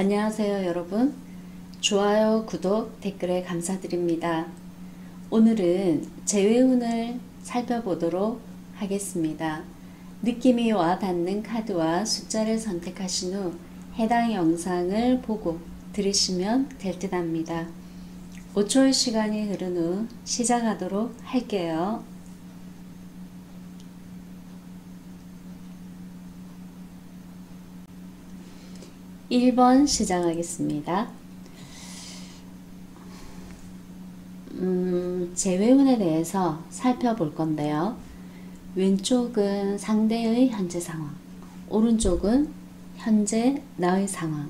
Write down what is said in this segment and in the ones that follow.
안녕하세요 여러분. 좋아요, 구독, 댓글에 감사드립니다. 오늘은 재회운을 살펴보도록 하겠습니다. 느낌이 와닿는 카드와 숫자를 선택하신 후 해당 영상을 보고 들으시면 될 듯 합니다. 5초의 시간이 흐른 후 시작하도록 할게요. 1번 시작하겠습니다. 재회운에 대해서 살펴볼 건데요. 왼쪽은 상대의 현재 상황, 오른쪽은 현재 나의 상황으로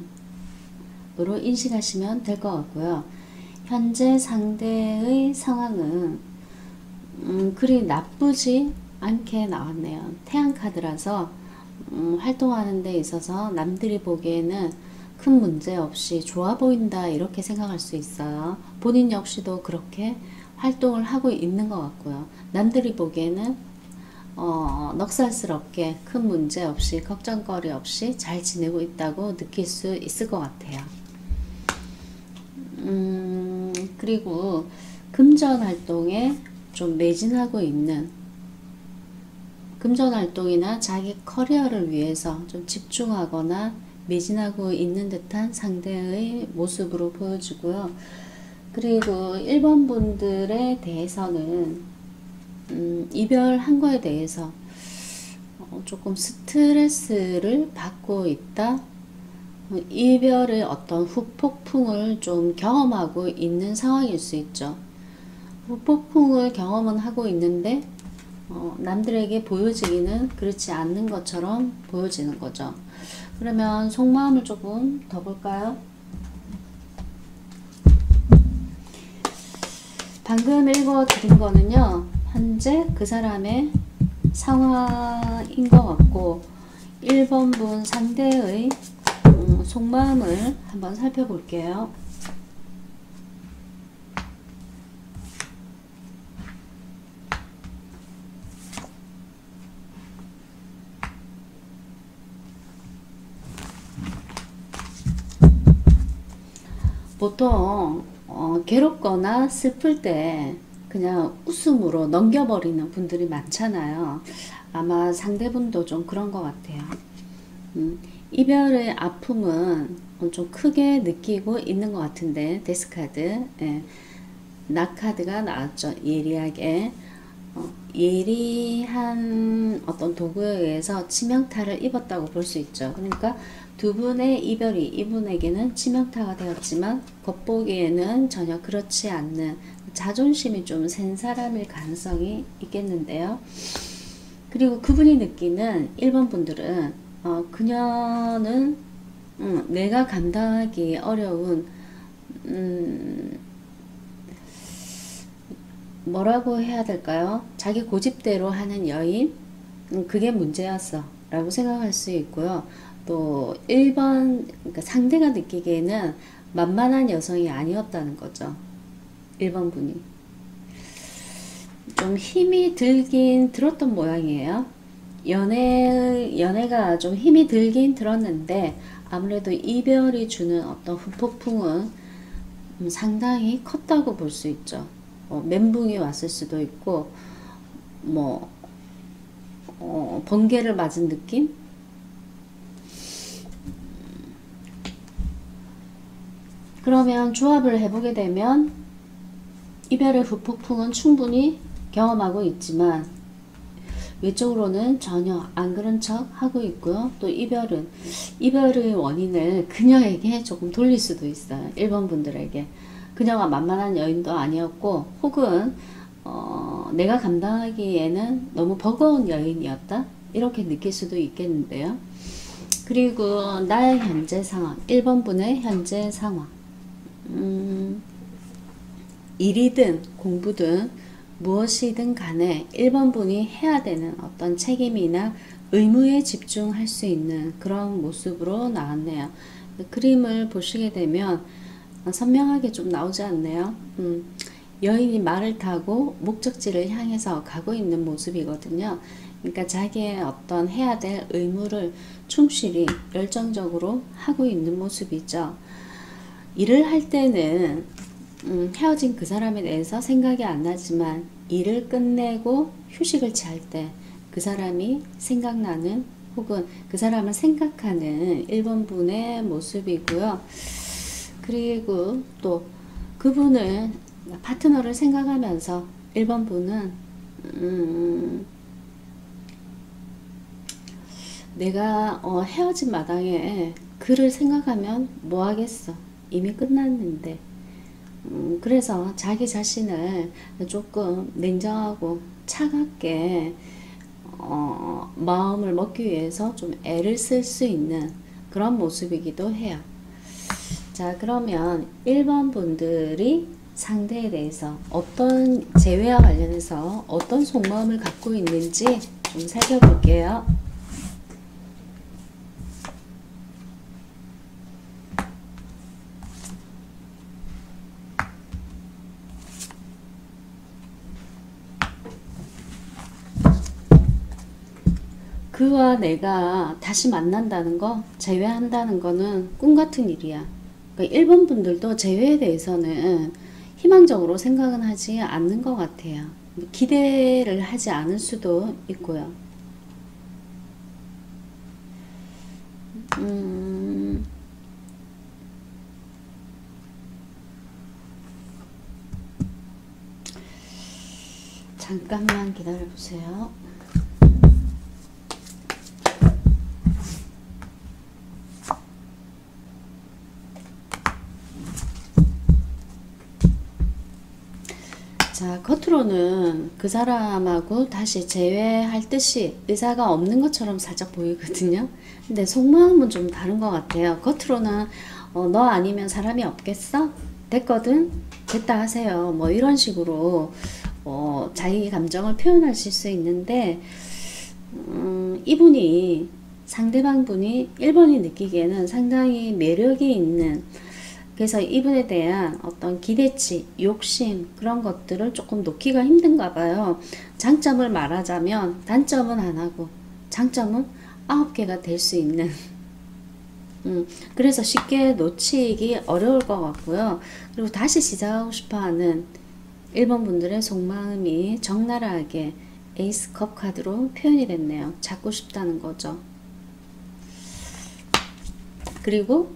인식하시면 될 것 같고요. 현재 상대의 상황은 그리 나쁘지 않게 나왔네요. 태양카드라서 활동하는 데 있어서 남들이 보기에는 큰 문제 없이 좋아 보인다 이렇게 생각할 수 있어요. 본인 역시도 그렇게 활동을 하고 있는 것 같고요. 남들이 보기에는 넉살스럽게 큰 문제 없이 걱정거리 없이 잘 지내고 있다고 느낄 수 있을 것 같아요. 그리고 금전 활동에 좀 매진하고 있는, 금전 활동이나 자기 커리어를 위해서 좀 집중하거나 매진하고 있는 듯한 상대의 모습으로 보여지고요. 그리고 1번 분들에 대해서는 이별한 거에 대해서 조금 스트레스를 받고 있다. 이별의 어떤 후폭풍을 좀 경험하고 있는 상황일 수 있죠. 후폭풍을 경험은 하고 있는데 남들에게 보여지기는 그렇지 않는 것처럼 보여지는 거죠. 그러면 속마음을 조금 더 볼까요? 방금 읽어 드린 거는요, 현재 그 사람의 상황인 것 같고, 1번 분 상대의 속마음을 한번 살펴볼게요. 보통 괴롭거나 슬플 때 그냥 웃음으로 넘겨버리는 분들이 많잖아요. 아마 상대분도 좀 그런 것 같아요. 이별의 아픔은 좀 크게 느끼고 있는 것 같은데, 데스카드, 낙카드가 나왔죠. 예리하게. 예리한 어떤 도구에 의해서 치명타를 입었다고 볼 수 있죠. 그러니까 두 분의 이별이 이분에게는 치명타가 되었지만 겉보기에는 전혀 그렇지 않는, 자존심이 좀 센 사람일 가능성이 있겠는데요. 그리고 그분이 느끼는 1번 분들은 그녀는 내가 감당하기 어려운 뭐라고 해야 될까요? 자기 고집대로 하는 여인, 그게 문제였어 라고 생각할 수 있고요. 또 1번, 그러니까 상대가 느끼기에는 만만한 여성이 아니었다는 거죠. 1번 분이 좀 힘이 들긴 들었던 모양이에요. 연애가 좀 힘이 들긴 들었는데, 아무래도 이별이 주는 어떤 후폭풍은 상당히 컸다고 볼 수 있죠. 멘붕이 왔을 수도 있고, 번개를 맞은 느낌? 그러면 조합을 해보게 되면 이별의 후폭풍은 충분히 경험하고 있지만 외적으로는 전혀 안 그런 척 하고 있고요. 또 이별의 원인을 그녀에게 조금 돌릴 수도 있어요. 1번 분들에게. 그녀가 만만한 여인도 아니었고, 혹은 내가 감당하기에는 너무 버거운 여인이었다, 이렇게 느낄 수도 있겠는데요. 그리고 나의 현재 상황, 1번 분의 현재 상황, 일이든 공부든 무엇이든 간에 1번 분이 해야 되는 어떤 책임이나 의무에 집중할 수 있는 그런 모습으로 나왔네요. 그림을 보시게 되면 선명하게 좀 나오지 않네요. 여인이 말을 타고 목적지를 향해서 가고 있는 모습이거든요. 그러니까 자기의 어떤 해야 될 의무를 충실히 열정적으로 하고 있는 모습이죠. 일을 할 때는 헤어진 그 사람에 대해서 생각이 안 나지만 일을 끝내고 휴식을 취할 때 그 사람이 생각나는 혹은 그 사람을 생각하는 1번 분의 모습이고요. 그리고 또 그분을 파트너를 생각하면서 1번 분은 내가 헤어진 마당에 그를 생각하면 뭐 하겠어. 이미 끝났는데. 그래서 자기 자신을 조금 냉정하고 차갑게 마음을 먹기 위해서 좀 애를 쓸 수 있는 그런 모습이기도 해요. 자, 그러면 1번 분들이 상대에 대해서 어떤 재회와 관련해서 어떤 속마음을 갖고 있는지 좀 살펴볼게요. 그와 내가 다시 만난다는 거, 재회한다는 거는 꿈 같은 일이야. 그러니까 1번 분들도 재회에 대해서는 희망적으로 생각은 하지 않는 것 같아요. 기대를 하지 않을 수도 있고요. 잠깐만 기다려보세요. 자, 겉으로는 그 사람하고 다시 재회할 듯이 의사가 없는 것처럼 살짝 보이거든요. 근데 속마음은 좀 다른 것 같아요. 겉으로는 너 아니면 사람이 없겠어? 됐거든? 됐다 하세요. 뭐 이런 식으로 자기 감정을 표현하실 수 있는데 이분이 상대방 분이 1번이 느끼기에는 상당히 매력이 있는, 그래서 이분에 대한 어떤 기대치, 욕심 그런 것들을 조금 놓기가 힘든가 봐요. 장점을 말하자면 단점은 안 하고 장점은 9개가 될 수 있는 그래서 쉽게 놓치기 어려울 것 같고요. 그리고 다시 시작하고 싶어하는 1번 분들의 속마음이 적나라하게 에이스컵 카드로 표현이 됐네요. 잡고 싶다는 거죠. 그리고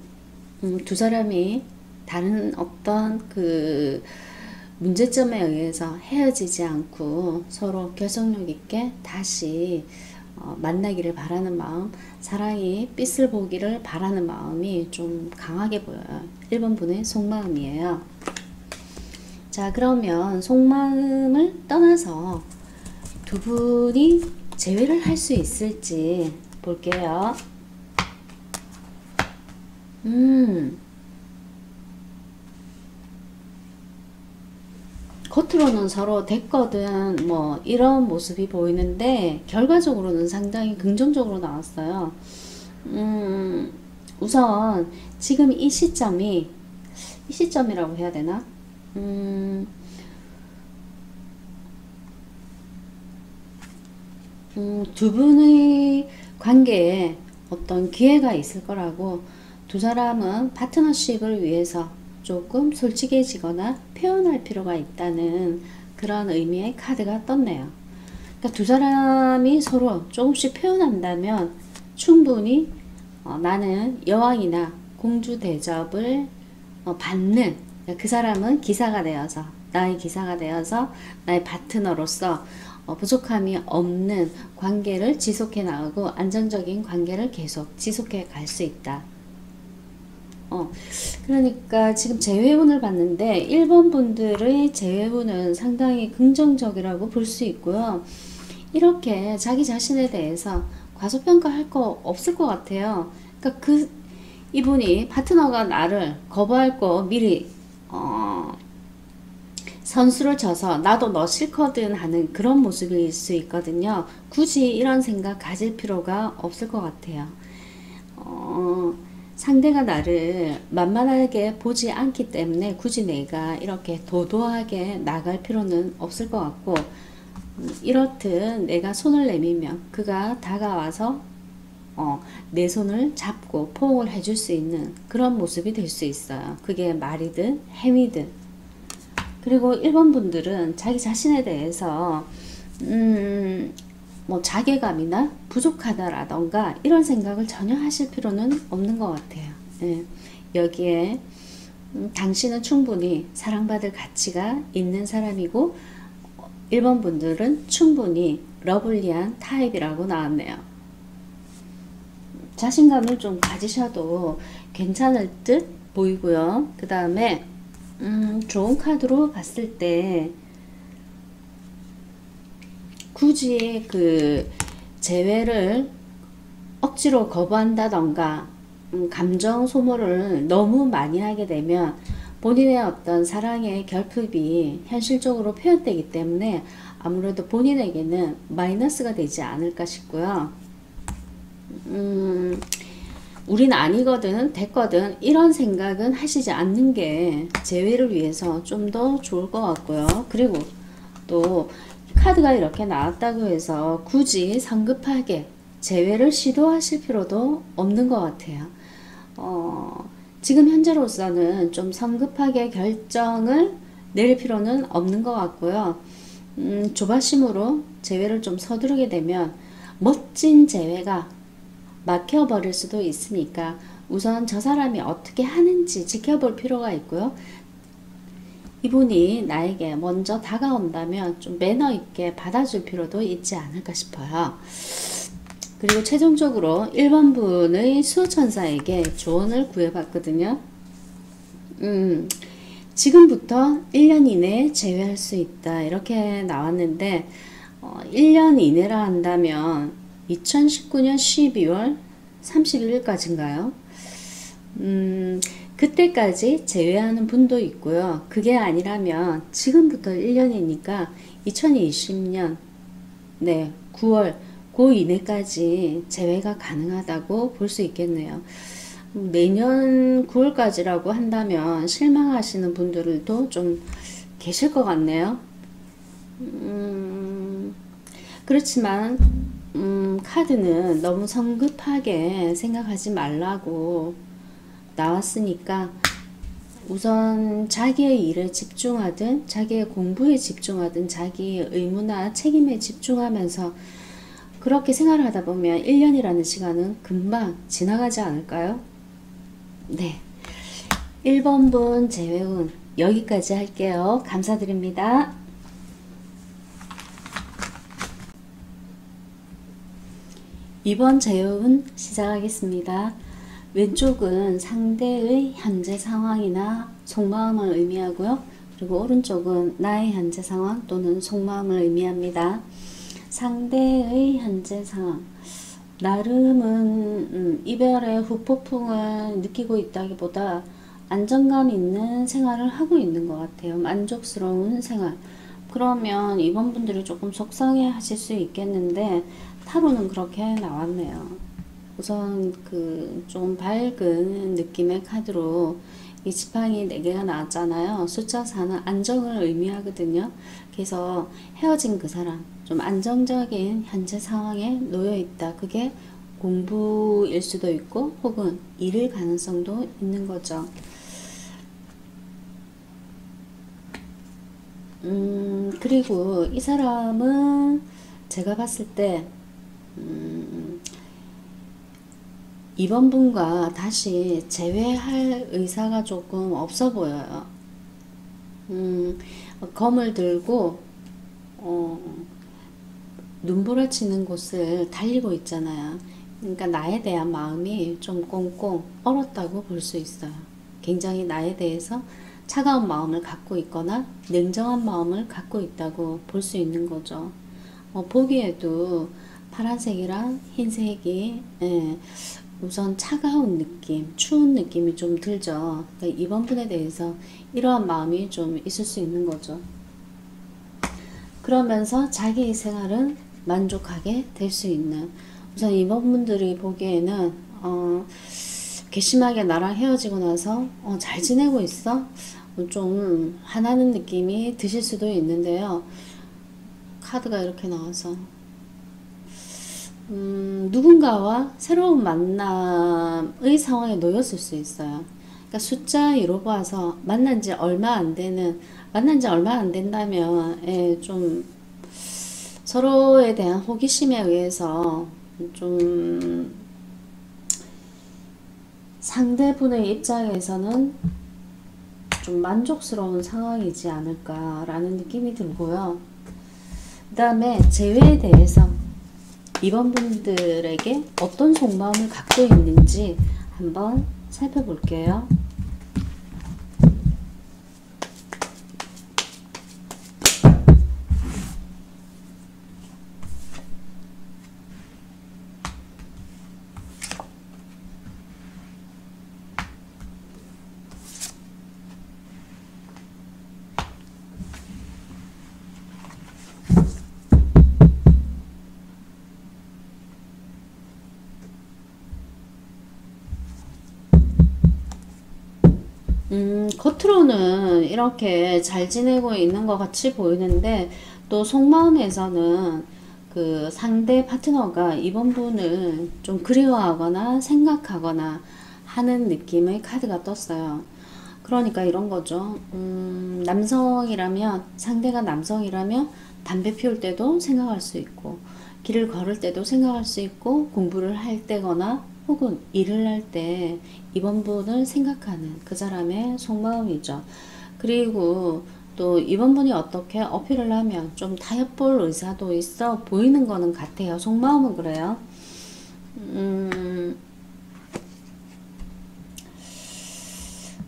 두 사람이 다른 어떤 그 문제점에 의해서 헤어지지 않고 서로 결속력 있게 다시 만나기를 바라는 마음, 사랑이 빛을 보기를 바라는 마음이 좀 강하게 보여요. 1번 분의 속마음이에요. 자, 그러면 속마음을 떠나서 두 분이 재회를 할 수 있을지 볼게요. 겉으로는 서로 됐거든 뭐 이런 모습이 보이는데 결과적으로는 상당히 긍정적으로 나왔어요. 우선 지금 이 시점이라고 해야 되나? 두 분의 관계에 어떤 기회가 있을 거라고, 두 사람은 파트너십을 위해서 조금 솔직해지거나 표현할 필요가 있다는 그런 의미의 카드가 떴네요. 그러니까 두 사람이 서로 조금씩 표현한다면 충분히 나는 여왕이나 공주 대접을 받는, 그 사람은 기사가 되어서, 나의 기사가 되어서 나의 파트너로서 부족함이 없는 관계를 지속해 나가고 안정적인 관계를 계속 지속해 갈 수 있다. 그러니까 지금 재회운을 봤는데 1번 분들의 재회운은 상당히 긍정적이라고 볼 수 있고요. 이렇게 자기 자신에 대해서 과소평가할 거 없을 것 같아요. 그러니까 이분이 파트너가 나를 거부할 거 미리 선수를 쳐서 나도 너 싫거든 하는 그런 모습일 수 있거든요. 굳이 이런 생각 가질 필요가 없을 것 같아요. 상대가 나를 만만하게 보지 않기 때문에 굳이 내가 이렇게 도도하게 나갈 필요는 없을 것 같고, 이렇듯 내가 손을 내밀면 그가 다가와서 내 손을 잡고 포옹을 해줄 수 있는 그런 모습이 될 수 있어요. 그게 말이든 행위든. 그리고 1번 분들은 자기 자신에 대해서 뭐 자괴감이나 부족하다라던가 이런 생각을 전혀 하실 필요는 없는 것 같아요. 예. 여기에 당신은 충분히 사랑받을 가치가 있는 사람이고 1번 분들은 충분히 러블리한 타입이라고 나왔네요. 자신감을 좀 가지셔도 괜찮을 듯 보이고요. 그 다음에 좋은 카드로 봤을 때 굳이 그 재회를 억지로 거부한다던가 감정 소모를 너무 많이 하게 되면 본인의 어떤 사랑의 결핍이 현실적으로 표현되기 때문에 아무래도 본인에게는 마이너스가 되지 않을까 싶고요. 우린 아니거든 됐거든 이런 생각은 하시지 않는 게 재회를 위해서 좀 더 좋을 것 같고요. 그리고 또 카드가 이렇게 나왔다고 해서 굳이 성급하게 재회를 시도하실 필요도 없는 것 같아요. 지금 현재로서는 좀 성급하게 결정을 내릴 필요는 없는 것 같고요. 조바심으로 재회를 좀 서두르게 되면 멋진 재회가 막혀버릴 수도 있으니까 우선 저 사람이 어떻게 하는지 지켜볼 필요가 있고요. 이분이 나에게 먼저 다가온다면 좀 매너 있게 받아줄 필요도 있지 않을까 싶어요. 그리고 최종적으로 1번 분의 수호천사에게 조언을 구해봤거든요. 지금부터 1년 이내에 제외할 수 있다 이렇게 나왔는데 1년 이내라 한다면 2019년 12월 31일까지인가요? 그때까지 제외하는 분도 있고요. 그게 아니라면 지금부터 1년이니까 2020년 9월 그 이내까지 제외가 가능하다고 볼 수 있겠네요. 내년 9월까지라고 한다면 실망하시는 분들도 좀 계실 것 같네요. 그렇지만 카드는 너무 성급하게 생각하지 말라고 나왔으니까 우선 자기의 일에 집중하든 자기의 공부에 집중하든 자기의 의무나 책임에 집중하면서 그렇게 생활을 하다 보면 1년이라는 시간은 금방 지나가지 않을까요? 네, 1번 분 재회운 여기까지 할게요. 감사드립니다. 2번 재회운 시작하겠습니다. 왼쪽은 상대의 현재 상황이나 속마음을 의미하고요. 그리고 오른쪽은 나의 현재 상황 또는 속마음을 의미합니다. 상대의 현재 상황. 나름은 이별의 후폭풍을 느끼고 있다기보다 안정감 있는 생활을 하고 있는 것 같아요. 만족스러운 생활. 그러면 이번 분들이 조금 속상해 하실 수 있겠는데 타로는 그렇게 나왔네요. 우선 그 좀 밝은 느낌의 카드로 이 지팡이 4개가 나왔잖아요. 숫자 4는 안정을 의미하거든요. 그래서 헤어진 그 사람 좀 안정적인 현재 상황에 놓여 있다. 그게 공부일 수도 있고 혹은 일일 가능성도 있는 거죠. 그리고 이 사람은 제가 봤을 때 이번 분과 다시 재회할 의사가 조금 없어 보여요. 검을 들고 눈부라치는 곳을 달리고 있잖아요. 그러니까 나에 대한 마음이 좀 꽁꽁 얼었다고 볼 수 있어요. 굉장히 나에 대해서 차가운 마음을 갖고 있거나 냉정한 마음을 갖고 있다고 볼 수 있는 거죠. 보기에도 파란색이랑 흰색이 우선 차가운 느낌, 추운 느낌이 좀 들죠. 그러니까 이번 분에 대해서 이러한 마음이 좀 있을 수 있는 거죠. 그러면서 자기의 생활은 만족하게 될 수 있는, 우선 이번 분들이 보기에는 괘씸하게 나랑 헤어지고 나서 잘 지내고 있어? 좀 화나는 느낌이 드실 수도 있는데요. 카드가 이렇게 나와서 누군가와 새로운 만남의 상황에 놓였을 수 있어요. 그러니까 숫자 2로 봐서 만난 지 얼마 안 된다면 좀 서로에 대한 호기심에 의해서 좀 상대분의 입장에서는 좀 만족스러운 상황이지 않을까라는 느낌이 들고요. 그 다음에 재회에 대해서 이번 분들에게 어떤 속마음을 갖고 있는지 한번 살펴볼게요. 겉으로는 이렇게 잘 지내고 있는 것 같이 보이는데 또 속마음에서는 그 상대 파트너가 이번 분을 좀 그리워하거나 생각하거나 하는 느낌의 카드가 떴어요. 그러니까 이런 거죠. 남성이라면, 상대가 남성이라면 담배 피울 때도 생각할 수 있고, 길을 걸을 때도 생각할 수 있고, 공부를 할 때거나 혹은 일을 할 때 이번 분을 생각하는 그 사람의 속마음이죠. 그리고 또 이번 분이 어떻게 어필을 하면 좀 타협볼 의사도 있어 보이는 거는 같아요. 속마음은 그래요.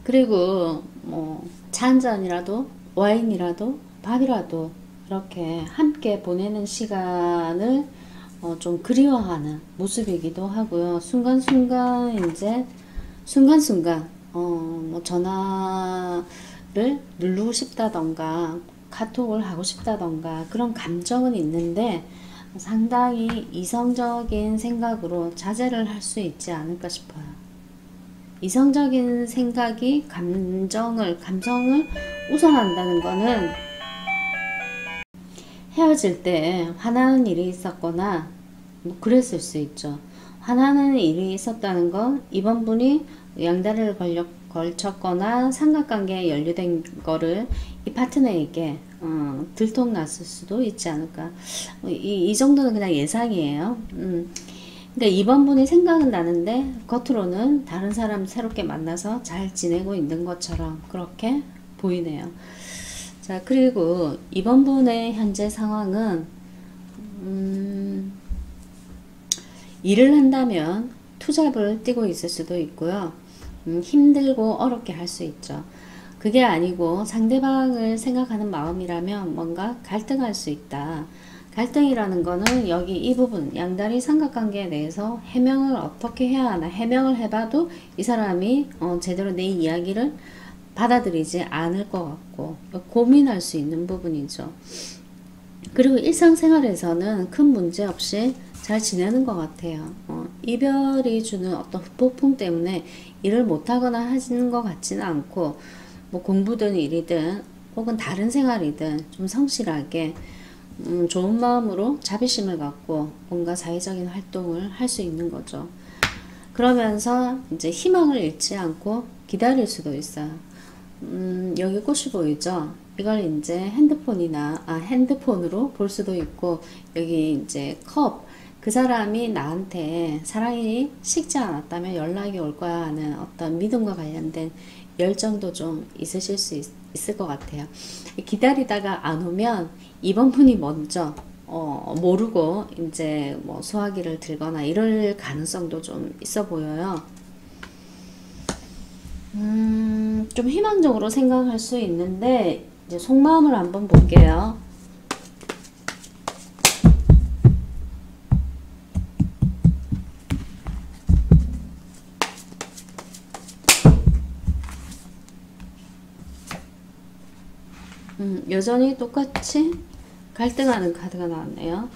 그리고 뭐 차 한 잔이라도 와인이라도 밥이라도 이렇게 함께 보내는 시간을 좀 그리워하는 모습이기도 하고요. 순간순간 뭐 전화를 누르고 싶다던가 카톡을 하고 싶다던가 그런 감정은 있는데 상당히 이성적인 생각으로 자제를 할 수 있지 않을까 싶어요. 이성적인 생각이 감성을 우선한다는 거는 헤어질 때 화나는 일이 있었거나 뭐 그랬을 수 있죠. 화나는 일이 있었다는 건 이번 분이 양다리를 걸쳤거나 삼각관계에 연루된 거를 이 파트너에게 들통났을 수도 있지 않을까. 이 정도는 그냥 예상이에요. 근데 이번 분이 생각은 나는데 겉으로는 다른 사람 새롭게 만나서 잘 지내고 있는 것처럼 그렇게 보이네요. 자, 그리고 이번 분의 현재 상황은 일을 한다면 투잡을 뛰고 있을 수도 있고요. 힘들고 어렵게 할 수 있죠. 그게 아니고 상대방을 생각하는 마음이라면 뭔가 갈등할 수 있다. 갈등이라는 거는 여기 이 부분 양다리 삼각관계에 대해서 해명을 어떻게 해야 하나, 해명을 해봐도 이 사람이 제대로 내 이야기를 받아들이지 않을 것 같고 고민할 수 있는 부분이죠. 그리고 일상생활에서는 큰 문제 없이 잘 지내는 것 같아요. 이별이 주는 어떤 후폭풍 때문에 일을 못하거나 하시는 것 같지는 않고 뭐 공부든 일이든 혹은 다른 생활이든 좀 성실하게 좋은 마음으로 자비심을 갖고 뭔가 사회적인 활동을 할 수 있는 거죠. 그러면서 이제 희망을 잃지 않고 기다릴 수도 있어요. 여기 꽃이 보이죠? 이걸 이제 핸드폰으로 볼 수도 있고, 여기 이제 컵, 그 사람이 나한테 사랑이 식지 않았다면 연락이 올 거야 하는 어떤 믿음과 관련된 열정도 좀 있으실 수 있을 것 같아요. 기다리다가 안 오면 이번 분이 먼저 모르고 이제 뭐 소화기를 들거나 이럴 가능성도 좀 있어 보여요. 좀 희망적으로 생각할 수 있는데 이제 속마음을 한번 볼게요. 여전히 똑같이 갈등하는 카드가 나왔네요.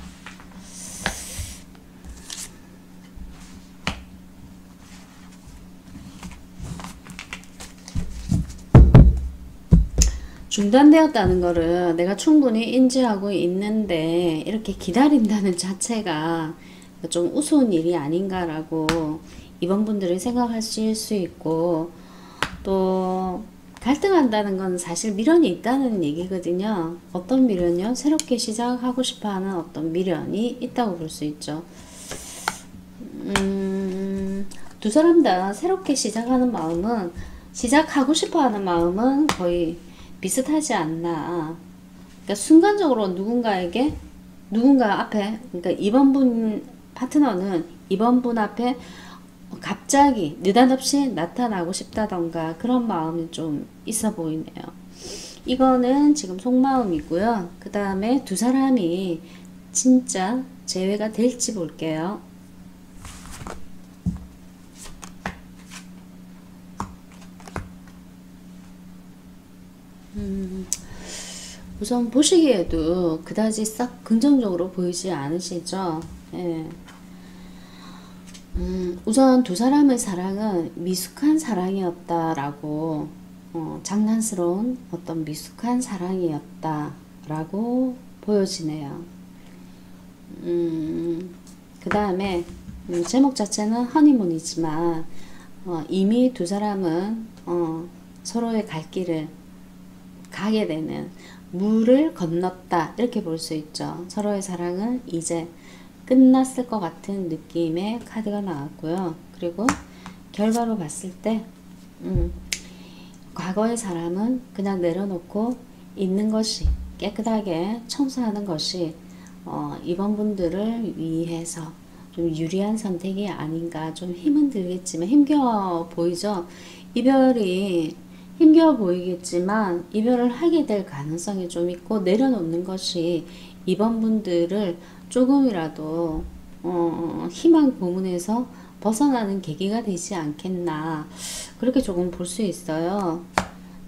중단되었다는 거를 내가 충분히 인지하고 있는데 이렇게 기다린다는 자체가 좀 우스운 일이 아닌가라고 이번 분들이 생각하실 수 있고, 또 갈등한다는 건 사실 미련이 있다는 얘기거든요. 어떤 미련이요? 새롭게 시작하고 싶어하는 어떤 미련이 있다고 볼 수 있죠. 두 사람 다 새롭게 시작하는 마음은, 시작하고 싶어하는 마음은 거의 비슷하지 않나. 그러니까 순간적으로 누군가 앞에, 그러니까 이번 분 파트너는 이번 분 앞에 갑자기 느닷없이 나타나고 싶다던가 그런 마음이 좀 있어 보이네요. 이거는 지금 속마음이고요. 그 다음에 두 사람이 진짜 재회가 될지 볼게요. 우선 보시기에도 그다지 싹 긍정적으로 보이지 않으시죠? 예. 우선 두 사람의 사랑은 미숙한 사랑이었다라고, 장난스러운 어떤 미숙한 사랑이었다라고 보여지네요. 그 다음에 제목 자체는 허니문이지만 이미 두 사람은 서로의 갈 길을 가게 되는, 물을 건넜다 이렇게 볼 수 있죠. 서로의 사랑은 이제 끝났을 것 같은 느낌의 카드가 나왔고요. 그리고 결과로 봤을 때 과거의 사람은 그냥 내려놓고 있는 것이, 깨끗하게 청소하는 것이 이번 분들을 위해서 좀 유리한 선택이 아닌가. 좀 힘은 들겠지만 힘겨워 보이죠. 이별이 힘겨워 보이겠지만 이별을 하게 될 가능성이 좀 있고, 내려놓는 것이 이번 분들을 조금이라도 희망 고문에서 벗어나는 계기가 되지 않겠나, 그렇게 조금 볼 수 있어요.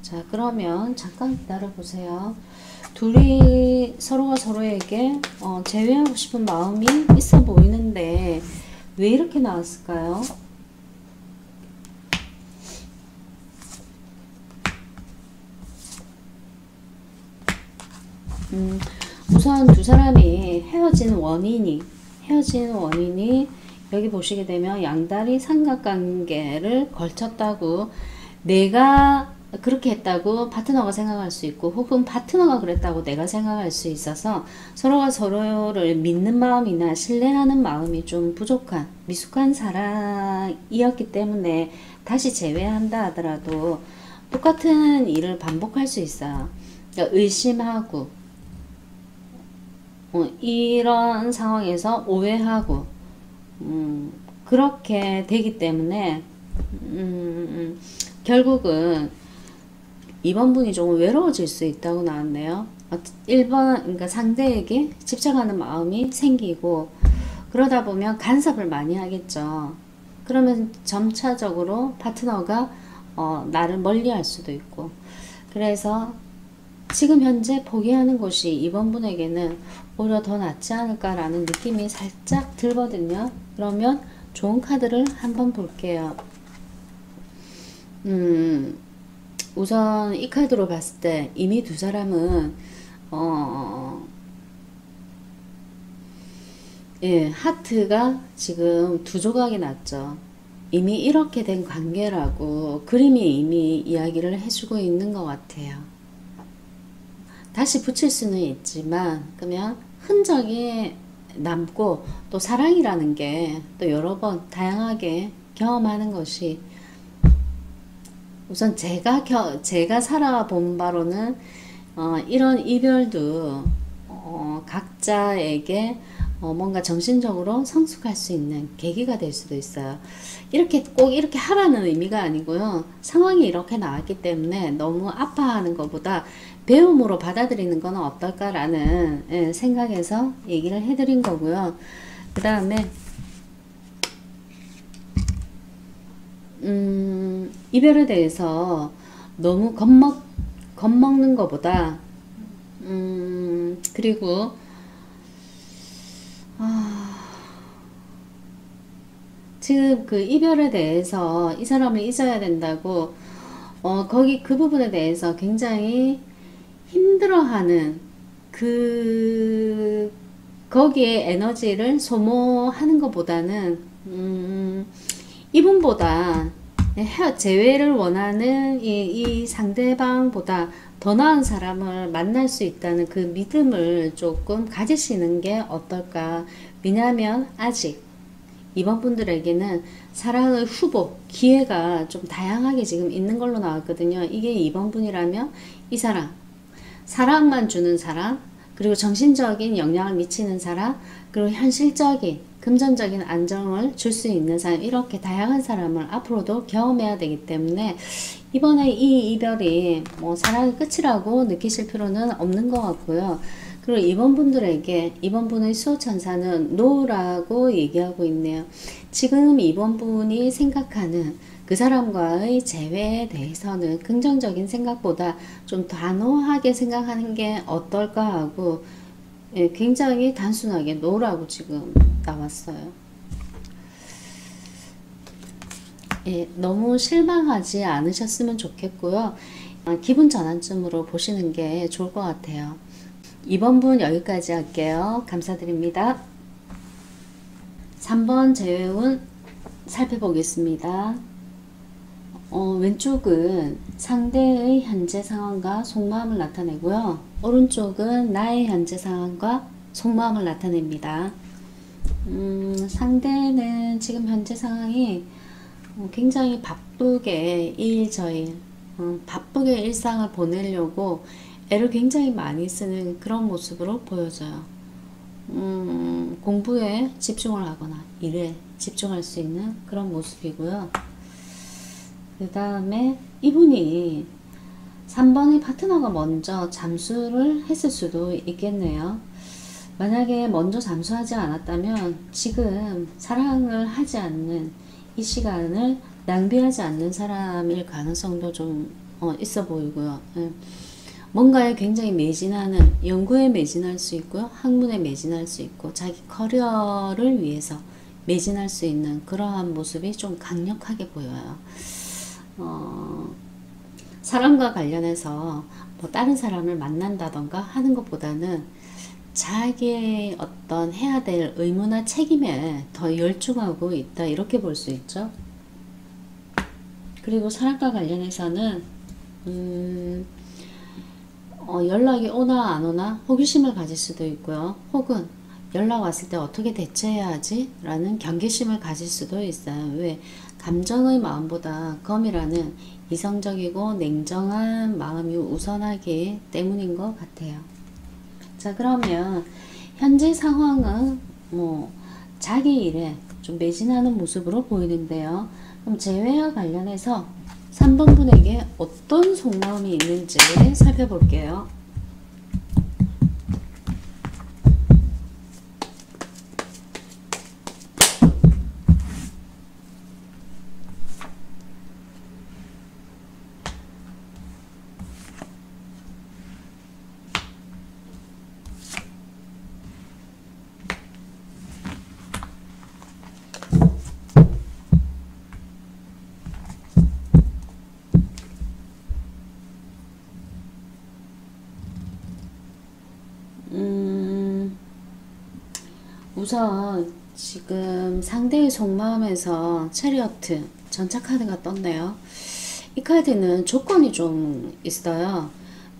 자, 그러면 잠깐 기다려 보세요. 둘이 서로가 서로에게 재회하고 싶은 마음이 있어 보이는데 왜 이렇게 나왔을까요? 우선 두 사람이 헤어진 원인이 여기 보시게 되면 양다리 삼각관계를 걸쳤다고, 내가 그렇게 했다고 파트너가 생각할 수 있고, 혹은 파트너가 그랬다고 내가 생각할 수 있어서 서로가 서로를 믿는 마음이나 신뢰하는 마음이 좀 부족한 미숙한 사랑이었기 때문에 다시 재회한다 하더라도 똑같은 일을 반복할 수 있어요. 그러니까 의심하고 이런 상황에서 오해하고 그렇게 되기 때문에 결국은 이번 분이 조금 외로워질 수 있다고 나왔네요. 1번, 그러니까 상대에게 집착하는 마음이 생기고, 그러다 보면 간섭을 많이 하겠죠. 그러면 점차적으로 파트너가 나를 멀리할 수도 있고, 그래서 지금 현재 포기하는 것이 이번 분에게는 오히려 더 낫지 않을까라는 느낌이 살짝 들거든요. 그러면 좋은 카드를 한번 볼게요. 우선 이 카드로 봤을 때 이미 두 사람은 예, 하트가 지금 두 조각이 났죠. 이미 이렇게 된 관계라고 그림이 이미 이야기를 해주고 있는 것 같아요. 다시 붙일 수는 있지만 그러면 흔적이 남고, 또 사랑이라는 게 또 여러 번 다양하게 경험하는 것이, 우선 제가 살아본 바로는 이런 이별도 각자에게 뭔가 정신적으로 성숙할 수 있는 계기가 될 수도 있어요. 이렇게 꼭 이렇게 하라는 의미가 아니고요. 상황이 이렇게 나왔기 때문에 너무 아파하는 것보다 배움으로 받아들이는 건 어떨까라는 생각에서 얘기를 해드린 거고요. 그 다음에 이별에 대해서 너무 겁먹는 것보다 그리고 지금 그 이별에 대해서 이 사람을 잊어야 된다고 거기 그 부분에 대해서 굉장히 힘들어하는 거기에 에너지를 소모하는 것보다는 이분보다 재회를 원하는 이 상대방보다 더 나은 사람을 만날 수 있다는 그 믿음을 조금 가지시는 게 어떨까. 왜냐하면 아직 이번 분들에게는 사랑의 후보, 기회가 좀 다양하게 지금 있는 걸로 나왔거든요. 이게 이번 분이라면 이 사랑만 주는 사람, 그리고 정신적인 영향을 미치는 사람, 그리고 현실적인 금전적인 안정을 줄 수 있는 사람, 이렇게 다양한 사람을 앞으로도 경험해야 되기 때문에 이번에 이 이별이 뭐 사랑의 끝이라고 느끼실 필요는 없는 것 같고요. 그리고 이번 분들에게 이번 분의 수호천사는 노라고 얘기하고 있네요. 지금 이번 분이 생각하는 그 사람과의 재회에 대해서는 긍정적인 생각보다 좀 단호하게 생각하는 게 어떨까 하고, 예, 굉장히 단순하게 노라고 지금 나왔어요. 예, 너무 실망하지 않으셨으면 좋겠고요. 기분 전환점으로 보시는 게 좋을 것 같아요. 이번 분 여기까지 할게요. 감사드립니다. 3번 재회운 살펴보겠습니다. 왼쪽은 상대의 현재 상황과 속마음을 나타내고요. 오른쪽은 나의 현재 상황과 속마음을 나타냅니다. 상대는 지금 현재 상황이 굉장히 바쁘게 일저일 바쁘게 일상을 보내려고 애를 굉장히 많이 쓰는 그런 모습으로 보여져요. 공부에 집중을 하거나 일에 집중할 수 있는 그런 모습이고요. 그 다음에 이분이 3번의 파트너가 먼저 잠수를 했을 수도 있겠네요. 만약에 먼저 잠수하지 않았다면 지금 사랑을 하지 않는 이 시간을 낭비하지 않는 사람일 가능성도 좀 있어 보이고요. 뭔가에 굉장히 매진하는, 연구에 매진할 수 있고요. 학문에 매진할 수 있고 자기 커리어를 위해서 매진할 수 있는 그러한 모습이 좀 강력하게 보여요. 사람과 관련해서 뭐 다른 사람을 만난다던가 하는 것보다는 자기의 어떤 해야 될 의무나 책임에 더 열중하고 있다, 이렇게 볼 수 있죠. 그리고 사람과 관련해서는 연락이 오나 안 오나 호기심을 가질 수도 있고요. 혹은 연락 왔을 때 어떻게 대처해야 하지? 라는 경계심을 가질 수도 있어요. 왜? 감정의 마음보다 검이라는 이성적이고 냉정한 마음이 우선하기 때문인 것 같아요. 자, 그러면 현재 상황은 뭐 자기 일에 좀 매진하는 모습으로 보이는데요. 그럼 재회와 관련해서 3번 분에게 어떤 속마음이 있는지 살펴볼게요. 우선 지금 상대의 속마음에서 체리어트 전차 카드가 떴네요. 이 카드는 조건이 좀 있어요.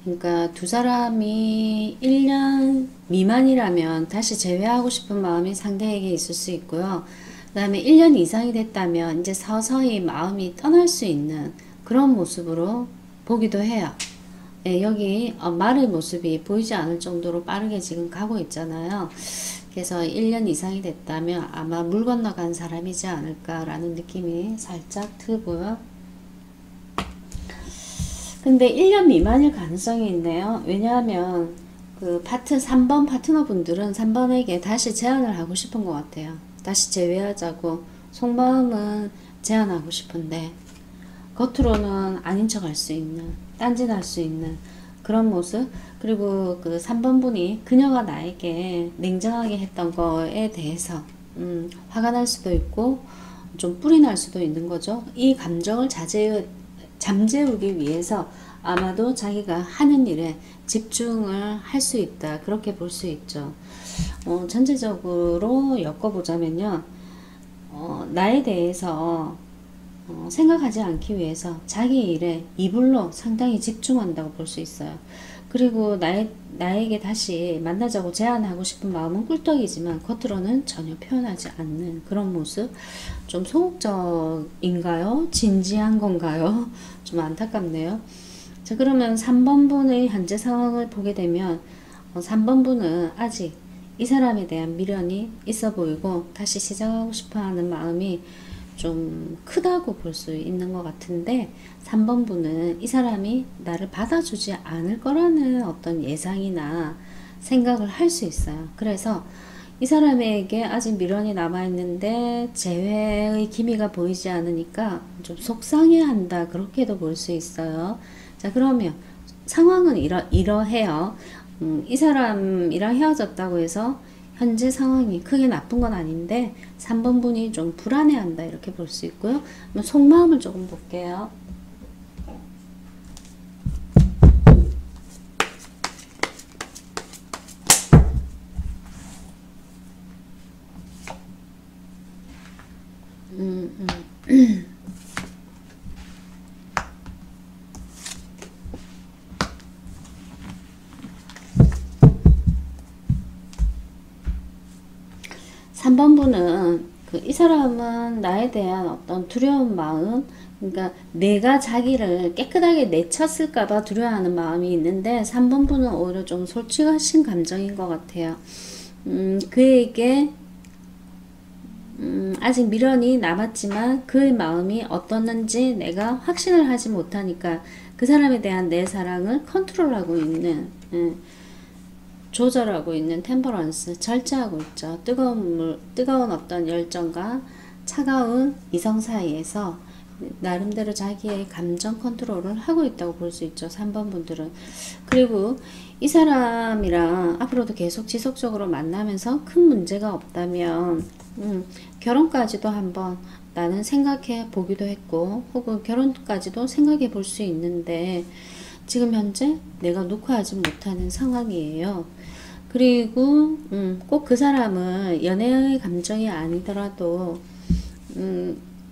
그러니까 두 사람이 1년 미만이라면 다시 재회하고 싶은 마음이 상대에게 있을 수 있고요. 그 다음에 1년 이상이 됐다면 이제 서서히 마음이 떠날 수 있는 그런 모습으로 보기도 해요. 네, 여기 말의 모습이 보이지 않을 정도로 빠르게 지금 가고 있잖아요. 그래서 1년 이상이 됐다면 아마 물 건너간 사람이지 않을까라는 느낌이 살짝 들고요. 근데 1년 미만일 가능성이 있네요. 왜냐하면 그 3번 파트너 분들은 3번에게 다시 제안을 하고 싶은 것 같아요. 다시 재회하자고 속마음은 제안하고 싶은데 겉으로는 아닌 척 할 수 있는, 딴짓할 수 있는 그런 모습. 그리고 그 3번 분이 그녀가 나에게 냉정하게 했던 거에 대해서 화가 날 수도 있고 좀 뿔이 날 수도 있는 거죠. 이 감정을 잠재우기 위해서 아마도 자기가 하는 일에 집중을 할 수 있다. 그렇게 볼 수 있죠. 전체적으로 엮어보자면요. 나에 대해서 생각하지 않기 위해서 자기 일에 이불로 상당히 집중한다고 볼 수 있어요. 그리고 나에게 다시 만나자고 제안하고 싶은 마음은 꿀떡이지만 겉으로는 전혀 표현하지 않는 그런 모습. 좀 소극적인가요? 진지한 건가요? 좀 안타깝네요. 자, 그러면 3번 분의 현재 상황을 보게 되면 3번 분은 아직 이 사람에 대한 미련이 있어 보이고 다시 시작하고 싶어 하는 마음이 좀 크다고 볼 수 있는 것 같은데, 3번 분은 이 사람이 나를 받아주지 않을 거라는 어떤 예상이나 생각을 할 수 있어요. 그래서 이 사람에게 아직 미련이 남아있는데 재회의 기미가 보이지 않으니까 좀 속상해한다, 그렇게도 볼 수 있어요. 자, 그러면 상황은 이러해요. 이 사람이랑 헤어졌다고 해서 현재 상황이 크게 나쁜 건 아닌데 3번 분이 좀 불안해한다, 이렇게 볼 수 있고요. 속마음을 조금 볼게요. 음. 3번 분은 이 사람은 나에 대한 어떤 두려운 마음, 그러니까 내가 자기를 깨끗하게 내쳤을까봐 두려워하는 마음이 있는데 3번 분은 오히려 좀 솔직하신 감정인 것 같아요. 그에게 아직 미련이 남았지만 그의 마음이 어떻는지 내가 확신을 하지 못하니까 그 사람에 대한 내 사랑을 컨트롤하고 있는, 조절하고 있는 템퍼런스, 절제하고 있죠. 뜨거운 어떤 열정과 차가운 이성 사이에서 나름대로 자기의 감정 컨트롤을 하고 있다고 볼 수 있죠. 3번 분들은. 그리고 이 사람이랑 앞으로도 계속 지속적으로 만나면서 큰 문제가 없다면 결혼까지도 한번 나는 생각해 보기도 했고, 혹은 결혼까지도 생각해 볼 수 있는데 지금 현재 내가 녹화하지 못하는 상황이에요. 그리고 꼭 그 사람은 연애의 감정이 아니더라도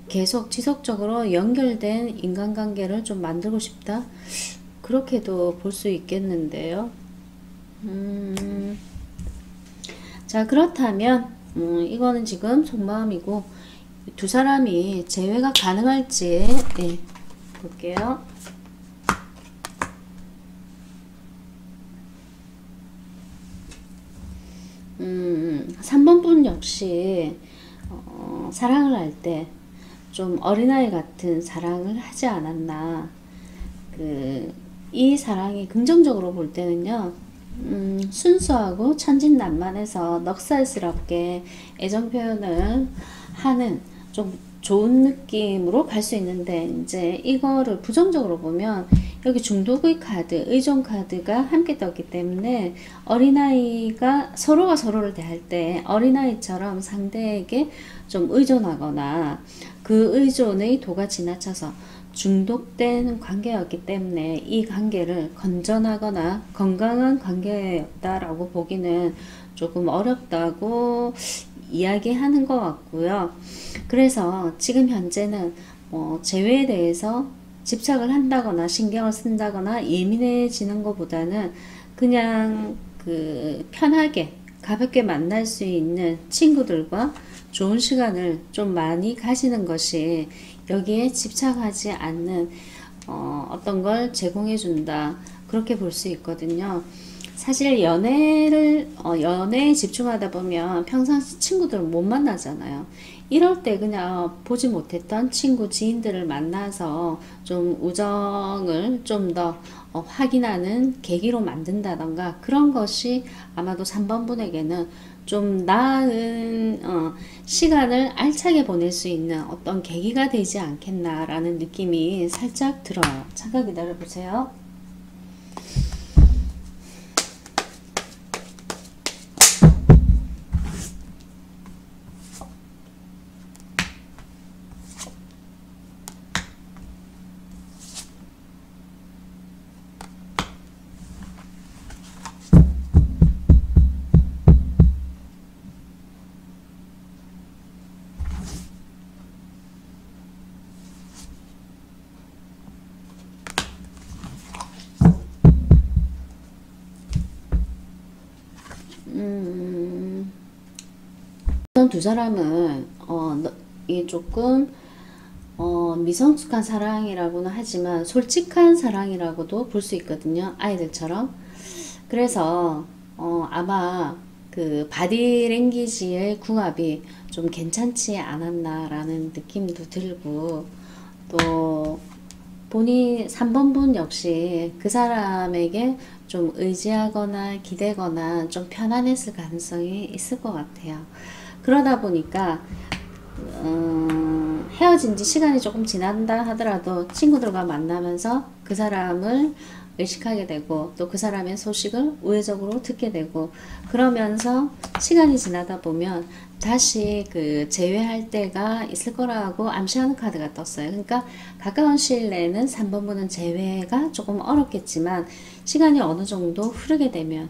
계속 지속적으로 연결된 인간관계를 좀 만들고 싶다, 그렇게도 볼 수 있겠는데요. 자, 그렇다면 이거는 지금 속마음이고, 두 사람이 재회가 가능할지 볼게요. 3번 분 역시 사랑을 할 때 좀 어린아이 같은 사랑을 하지 않았나. 이 사랑이 긍정적으로 볼 때는요, 순수하고 천진난만해서 넉살스럽게 애정 표현을 하는 좀 좋은 느낌으로 갈 수 있는데, 이제 이거를 부정적으로 보면 여기 중독의 카드, 의존 카드가 함께 떴기 때문에 어린아이가 서로가 서로를 대할 때 어린아이처럼 상대에게 좀 의존하거나 그 의존의 도가 지나쳐서 중독된 관계였기 때문에 이 관계를 건전하거나 건강한 관계였다라고 보기는 조금 어렵다고 이야기하는 것 같고요. 그래서 지금 현재는 재회에 대해서 집착을 한다거나 신경을 쓴다거나 예민해지는 것보다는 그냥 편하게 가볍게 만날 수 있는 친구들과 좋은 시간을 좀 많이 가지는 것이 여기에 집착하지 않는 어떤 걸 제공해 준다, 그렇게 볼 수 있거든요. 사실 연애에 집중하다 보면 평상시 친구들을 못 만나잖아요. 이럴 때 그냥 보지 못했던 친구, 지인들을 만나서 좀 우정을 좀 더 확인하는 계기로 만든다던가, 그런 것이 아마도 3번 분에게는 좀 나은 시간을 알차게 보낼 수 있는 어떤 계기가 되지 않겠나라는 느낌이 살짝 들어요. 잠깐 기다려 보세요. 두 사람은 이게 조금 미성숙한 사랑이라고는 하지만 솔직한 사랑이라고도 볼 수 있거든요. 아이들처럼. 그래서 아마 그 바디랭귀지의 궁합이 좀 괜찮지 않았나라는 느낌도 들고, 또 본인 3번분 역시 그 사람에게 좀 의지하거나 기대거나 좀 편안했을 가능성이 있을 것 같아요. 그러다 보니까 헤어진 지 시간이 조금 지난다 하더라도 친구들과 만나면서 그 사람을 의식하게 되고 또 그 사람의 소식을 우회적으로 듣게 되고, 그러면서 시간이 지나다 보면 다시 그 재회할 때가 있을 거라고 암시하는 카드가 떴어요. 그러니까 가까운 시일 내에는 3번분은 재회가 조금 어렵겠지만 시간이 어느 정도 흐르게 되면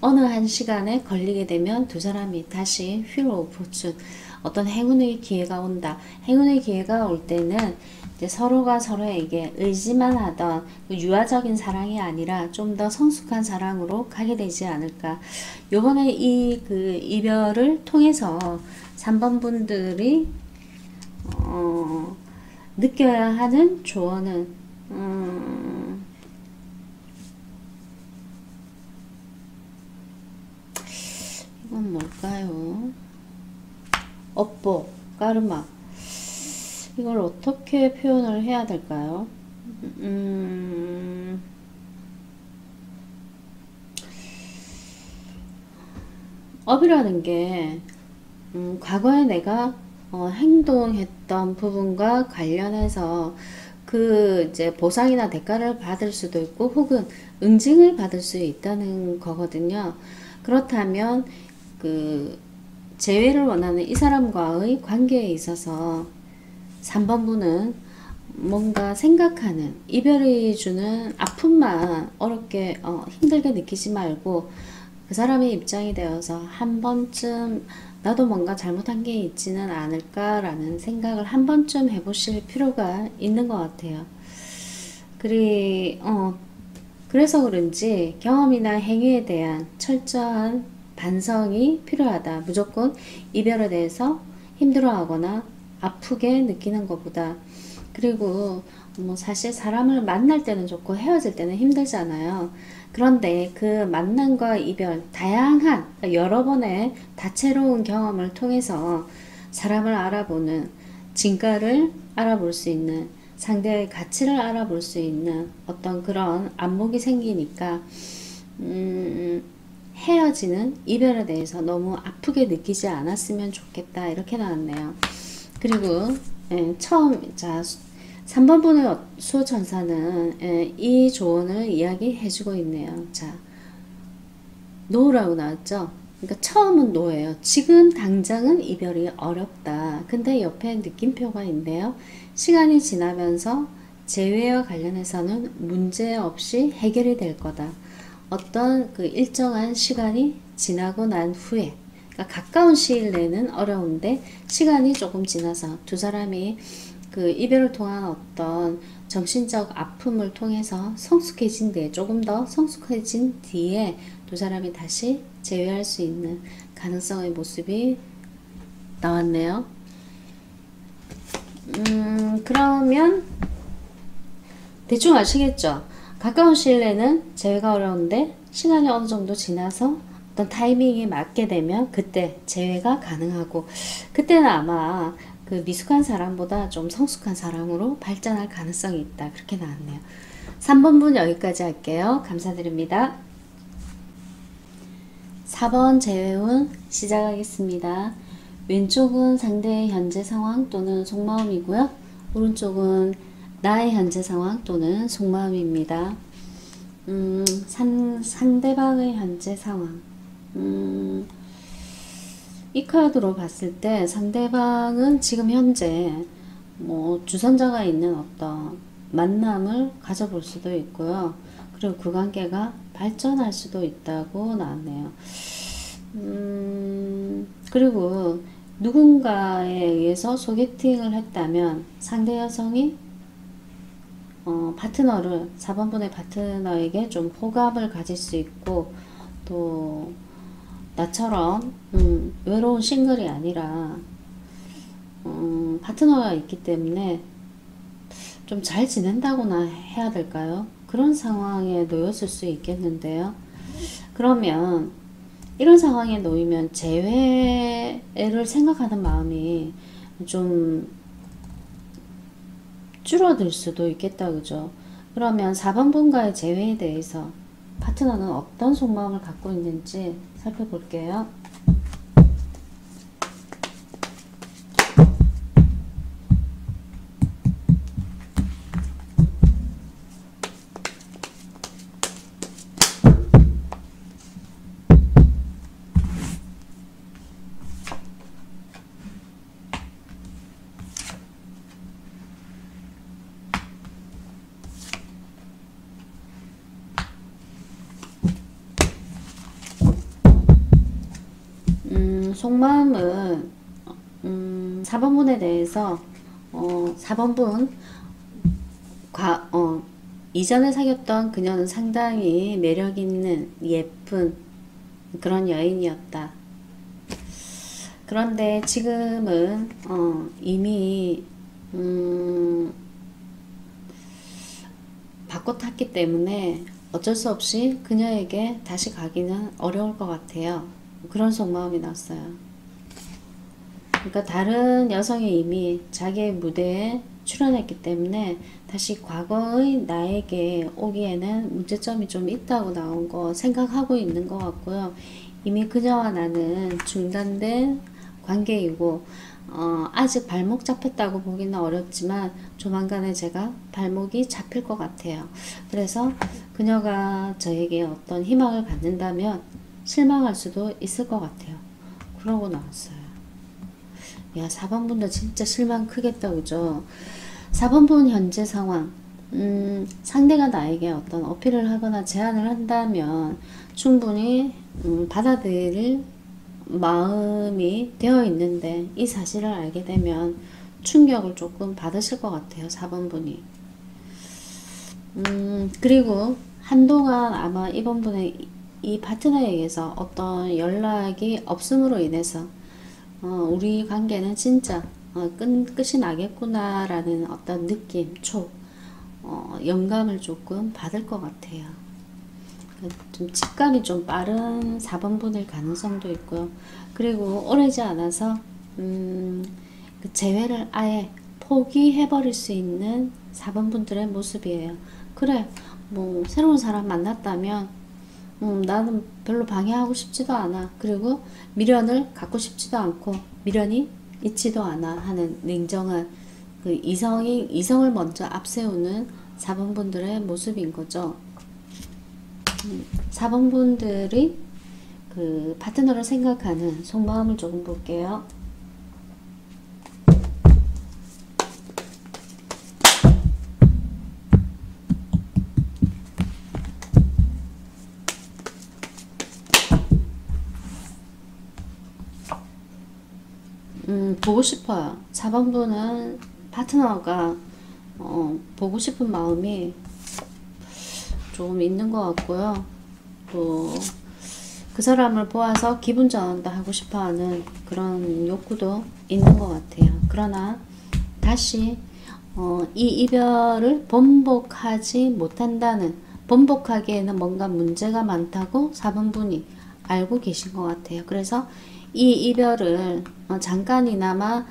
어느 한 시간에 걸리게 되면 두 사람이 다시 휘로 보춘 어떤 행운의 기회가 온다. 행운의 기회가 올 때는 이제 서로가 서로에게 의지만 하던 그 유아적인 사랑이 아니라 좀 더 성숙한 사랑으로 가게 되지 않을까. 요번에 이 그 이별을 통해서 3번 분들이 느껴야 하는 조언은 이건 뭘까요? 업보, 까르마. 이걸 어떻게 표현을 해야 될까요? 업이라는 게 과거에 내가 행동했던 부분과 관련해서 그 이제 보상이나 대가를 받을 수도 있고 혹은 응징을 받을 수 있다는 거거든요. 그렇다면 그 재회를 원하는 이 사람과의 관계에 있어서 3번분은 뭔가 생각하는 이별이 주는 아픔만 어렵게 힘들게 느끼지 말고 그 사람의 입장이 되어서 한 번쯤 나도 뭔가 잘못한 게 있지는 않을까라는 생각을 한 번쯤 해보실 필요가 있는 것 같아요. 그래서 그런지 경험이나 행위에 대한 철저한 반성이 필요하다. 무조건 이별에 대해서 힘들어하거나 아프게 느끼는 것보다. 그리고 뭐 사실 사람을 만날 때는 좋고 헤어질 때는 힘들잖아요. 그런데 그 만남과 이별, 다양한 여러 번의 다채로운 경험을 통해서 사람을 알아보는, 진가를 알아볼 수 있는, 상대의 가치를 알아볼 수 있는 어떤 그런 안목이 생기니까 헤어지는 이별에 대해서 너무 아프게 느끼지 않았으면 좋겠다, 이렇게 나왔네요. 그리고 처음 3번분의 수호천사는 이 조언을 이야기해주고 있네요. 자, 노라고 나왔죠. 그러니까 처음은 노예요. 지금 당장은 이별이 어렵다. 근데 옆에 느낌표가 있는데요. 시간이 지나면서 재회와 관련해서는 문제없이 해결이 될 거다. 어떤 그 일정한 시간이 지나고 난 후에, 그러니까 가까운 시일 내는 어려운데 시간이 조금 지나서 두 사람이 그 이별을 통한 어떤 정신적 아픔을 통해서 성숙해진 뒤에, 조금 더 성숙해진 뒤에 두 사람이 다시 재회할 수 있는 가능성의 모습이 나왔네요. 그러면 대충 아시겠죠? 가까운 시일 내는 재회가 어려운데 시간이 어느 정도 지나서 어떤 타이밍에 맞게 되면 그때 재회가 가능하고, 그때는 아마 그 미숙한 사람보다 좀 성숙한 사람으로 발전할 가능성이 있다. 그렇게 나왔네요. 3번분 여기까지 할게요. 감사드립니다. 4번 재회운 시작하겠습니다. 왼쪽은 상대의 현재 상황 또는 속마음이고요. 오른쪽은 나의 현재 상황 또는 속마음입니다. 상대방의 현재 상황. 이 카드로 봤을 때 상대방은 지금 현재 뭐 주선자가 있는 어떤 만남을 가져볼 수도 있고요. 그리고 그 관계가 발전할 수도 있다고 나왔네요. 그리고 누군가에 의해서 소개팅을 했다면 상대 여성이 파트너를, 4번분의 파트너에게 좀 호감을 가질 수 있고, 또 나처럼 외로운 싱글이 아니라 파트너가 있기 때문에 좀 잘 지낸다고나 해야 될까요? 그런 상황에 놓였을 수 있겠는데요. 그러면 이런 상황에 놓이면 재회를 생각하는 마음이 좀 줄어들 수도 있겠다, 그죠? 그러면 4번분과의 재회에 대해서 파트너는 어떤 속마음을 갖고 있는지 살펴볼게요. 속마음은 4번분에 대해서 4번분 이전에 사귀었던 그녀는 상당히 매력있는 예쁜 그런 여인이었다. 그런데 지금은 이미 바꿔 탔기 때문에 어쩔 수 없이 그녀에게 다시 가기는 어려울 것 같아요. 그런 속마음이 났어요. 그러니까 다른 여성이 이미 자기의 무대에 출연했기 때문에 다시 과거의 나에게 오기에는 문제점이 좀 있다고 나온 거 생각하고 있는 것 같고요. 이미 그녀와 나는 중단된 관계이고 아직 발목 잡혔다고 보기는 어렵지만 조만간에 제가 발목이 잡힐 것 같아요. 그래서 그녀가 저에게 어떤 희망을 갖는다면 실망할 수도 있을 것 같아요. 그러고 나왔어요. 야, 4번분도 진짜 실망 크겠다, 그죠? 4번분 현재 상황. 상대가 나에게 어떤 어필을 하거나 제안을 한다면 충분히 받아들일 마음이 되어 있는데 이 사실을 알게 되면 충격을 조금 받으실 것 같아요. 4번분이. 그리고 한동안 아마 이번 분의 이 파트너에게서 어떤 연락이 없음으로 인해서 우리 관계는 진짜 끝이 나겠구나 라는 어떤 느낌, 영감을 조금 받을 것 같아요. 좀 직감이 좀 빠른 4번분일 가능성도 있고요. 그리고 오래지 않아서 그 재회를 아예 포기해버릴 수 있는 4번분들의 모습이에요. 그래, 뭐 새로운 사람 만났다면 나는 별로 방해하고 싶지도 않아. 그리고 미련을 갖고 싶지도 않고 미련이 있지도 않아 하는 냉정한 그 이성을 먼저 앞세우는 4번분들의 모습인 거죠. 4번분들이 그 파트너를 생각하는 속마음을 조금 볼게요. 보고 싶어요. 4번분은 파트너가 보고 싶은 마음이 좀 있는 것 같고요. 또 그 사람을 보아서 기분 전환도 하고 싶어하는 그런 욕구도 있는 것 같아요. 그러나 다시 이 이별을 번복하지 못한다는, 번복하기에는 뭔가 문제가 많다고 4번분이 알고 계신 것 같아요. 그래서 이 이별을 잠깐이나마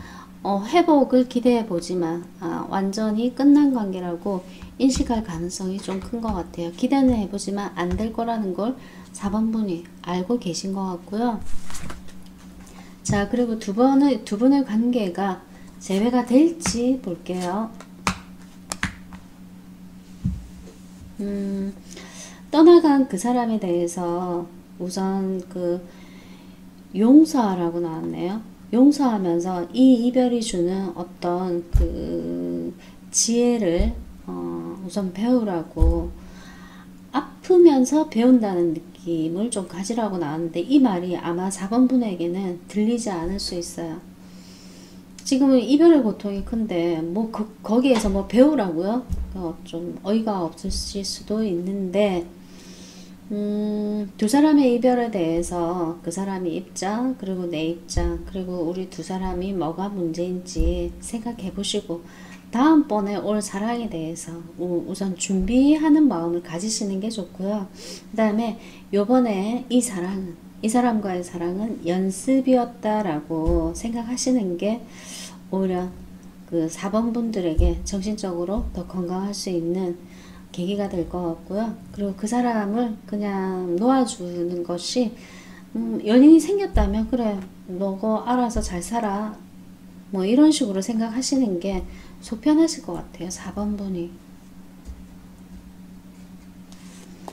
회복을 기대해 보지만 완전히 끝난 관계라고 인식할 가능성이 좀 큰 것 같아요. 기대는 해보지만 안 될 거라는 걸 4번분이 알고 계신 것 같고요. 자, 그리고 두 분의 관계가 재회가 될지 볼게요. 떠나간 그 사람에 대해서 우선 그 용서하라고 나왔네요. 용서하면서 이 이별이 주는 어떤 그 지혜를 우선 배우라고, 아프면서 배운다는 느낌을 좀 가지라고 나왔는데 이 말이 아마 4번분에게는 들리지 않을 수 있어요. 지금은 이별의 고통이 큰데 뭐 거기에서 뭐 배우라고요? 좀 어이가 없으실 수도 있는데 두 사람의 이별에 대해서 그 사람의 입장, 그리고 내 입장, 그리고 우리 두 사람이 뭐가 문제인지 생각해 보시고, 다음번에 올 사랑에 대해서 우선 준비하는 마음을 가지시는 게 좋고요. 그 다음에 요번에 이 사람과의 사랑은 연습이었다라고 생각하시는 게 오히려 그 4번 분들에게 정신적으로 더 건강할 수 있는 계기가 될 것 같고요. 그리고 그 사람을 그냥 놓아주는 것이 연인이 생겼다면 그래 너가 알아서 잘 살아 뭐 이런 식으로 생각하시는 게 속 편하실 것 같아요. 4번 분이.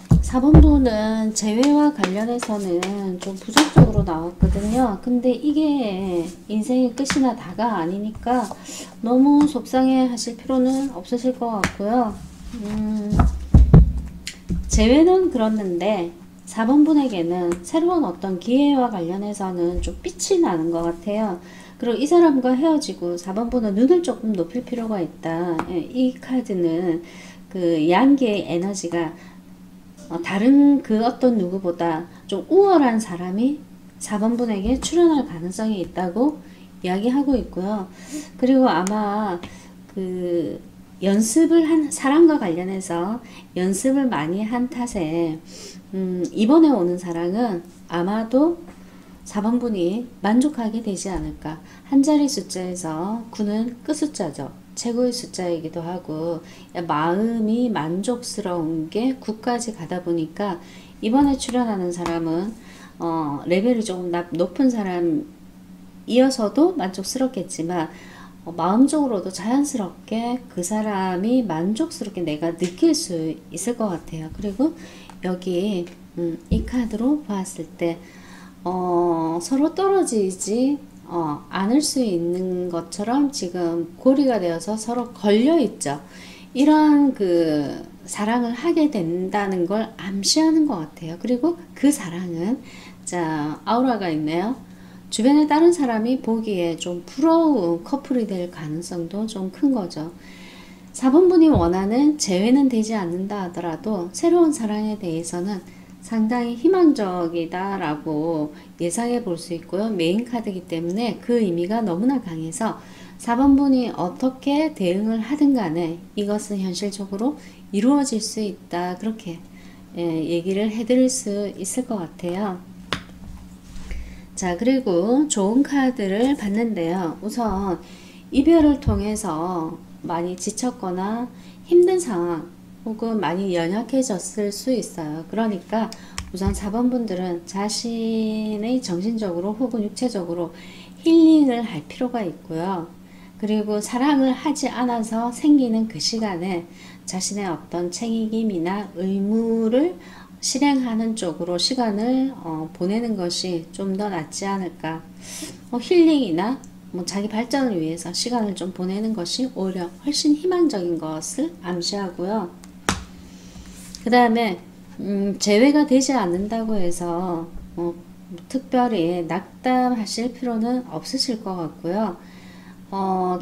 4번 분은 재회와 관련해서는 좀 부정적으로 나왔거든요. 근데 이게 인생의 끝이나 다가 아니니까 너무 속상해 하실 필요는 없으실 것 같고요. 재회는 그렇는데 4번 분에게는 새로운 어떤 기회와 관련해서는 좀 빛이 나는 것 같아요. 그리고 이 사람과 헤어지고 4번 분은 눈을 조금 높일 필요가 있다. 이 카드는 그 양기의 에너지가 다른 그 어떤 누구보다 좀 우월한 사람이 4번 분에게 출연할 가능성이 있다고 이야기하고 있고요. 그리고 아마 그 연습을 한 사랑과 관련해서 연습을 많이 한 탓에 이번에 오는 사랑은 아마도 4번 분이 만족하게 되지 않을까. 한 자리 숫자에서 9는 끝숫자죠. 최고의 숫자이기도 하고 마음이 만족스러운 게 9까지 가다 보니까 이번에 출연하는 사람은 레벨이 조금 높은 사람이어서도 만족스럽겠지만 마음적으로도 자연스럽게 그 사람이 만족스럽게 내가 느낄 수 있을 것 같아요. 그리고 여기 이 카드로 봤을 때 서로 떨어지지 않을 수 있는 것처럼 지금 고리가 되어서 서로 걸려 있죠. 이러한 그 사랑을 하게 된다는 걸 암시하는 것 같아요. 그리고 그 사랑은 자 아우라가 있네요. 주변에 다른 사람이 보기에 좀 부러운 커플이 될 가능성도 좀 큰 거죠. 4번 분이 원하는 재회는 되지 않는다 하더라도 새로운 사랑에 대해서는 상당히 희망적이다라고 예상해 볼 수 있고요. 메인 카드이기 때문에 그 의미가 너무나 강해서 4번 분이 어떻게 대응을 하든 간에 이것은 현실적으로 이루어질 수 있다. 그렇게 얘기를 해드릴 수 있을 것 같아요. 자, 그리고 좋은 카드를 봤는데요. 우선 이별을 통해서 많이 지쳤거나 힘든 상황 혹은 많이 연약해졌을 수 있어요. 그러니까 우선 4번 분들은 자신의 정신적으로 혹은 육체적으로 힐링을 할 필요가 있고요. 그리고 사랑을 하지 않아서 생기는 그 시간에 자신의 어떤 책임이나 의무를 실행하는 쪽으로 시간을 보내는 것이 좀 더 낫지 않을까. 힐링이나 자기 발전을 위해서 시간을 좀 보내는 것이 오히려 훨씬 희망적인 것을 암시하고요. 그 다음에 재회가 되지 않는다고 해서 특별히 낙담하실 필요는 없으실 것 같고요.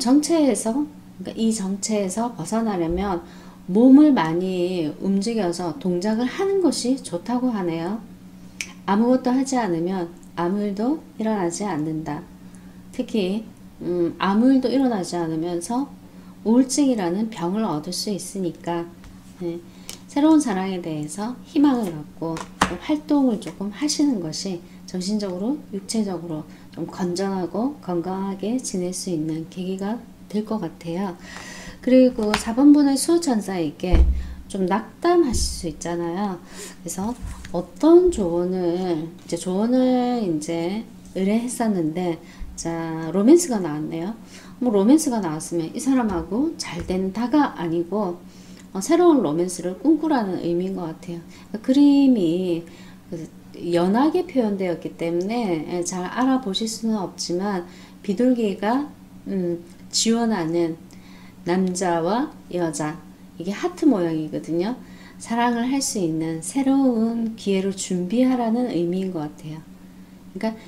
정체에서 그러니까 이 정체에서 벗어나려면 몸을 많이 움직여서 동작을 하는 것이 좋다고 하네요. 아무것도 하지 않으면 아무 일도 일어나지 않는다. 특히 아무 일도 일어나지 않으면서 우울증이라는 병을 얻을 수 있으니까 새로운 사랑에 대해서 희망을 갖고 활동을 조금 하시는 것이 정신적으로 육체적으로 좀 건전하고 건강하게 지낼 수 있는 계기가 될 것 같아요. 그리고 4번 분의 수호천사에게 좀 낙담하실 수 있잖아요. 그래서 어떤 조언을 이제 의뢰했었는데 자 로맨스가 나왔네요. 로맨스가 나왔으면 이 사람하고 잘 된다가 아니고 새로운 로맨스를 꿈꾸라는 의미인 것 같아요. 그림이 연하게 표현되었기 때문에 잘 알아보실 수는 없지만 비둘기가 지원하는 남자와 여자 이게 하트 모양이거든요. 사랑을 할 수 있는 새로운 기회를 준비하라는 의미인 것 같아요. 그러니까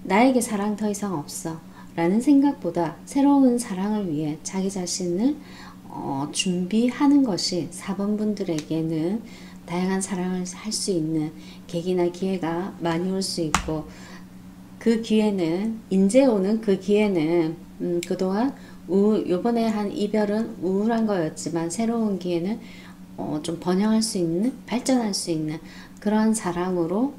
나에게 사랑 더 이상 없어 라는 생각보다 새로운 사랑을 위해 자기 자신을 준비하는 것이 4번 분들에게는 다양한 사랑을 할 수 있는 계기나 기회가 많이 올 수 있고, 그 기회는 이제 오는 그 기회는 그동안 요번에 한 이별은 우울한 거였지만 새로운 기회는 좀 번영할 수 있는, 발전할 수 있는 그런 사랑으로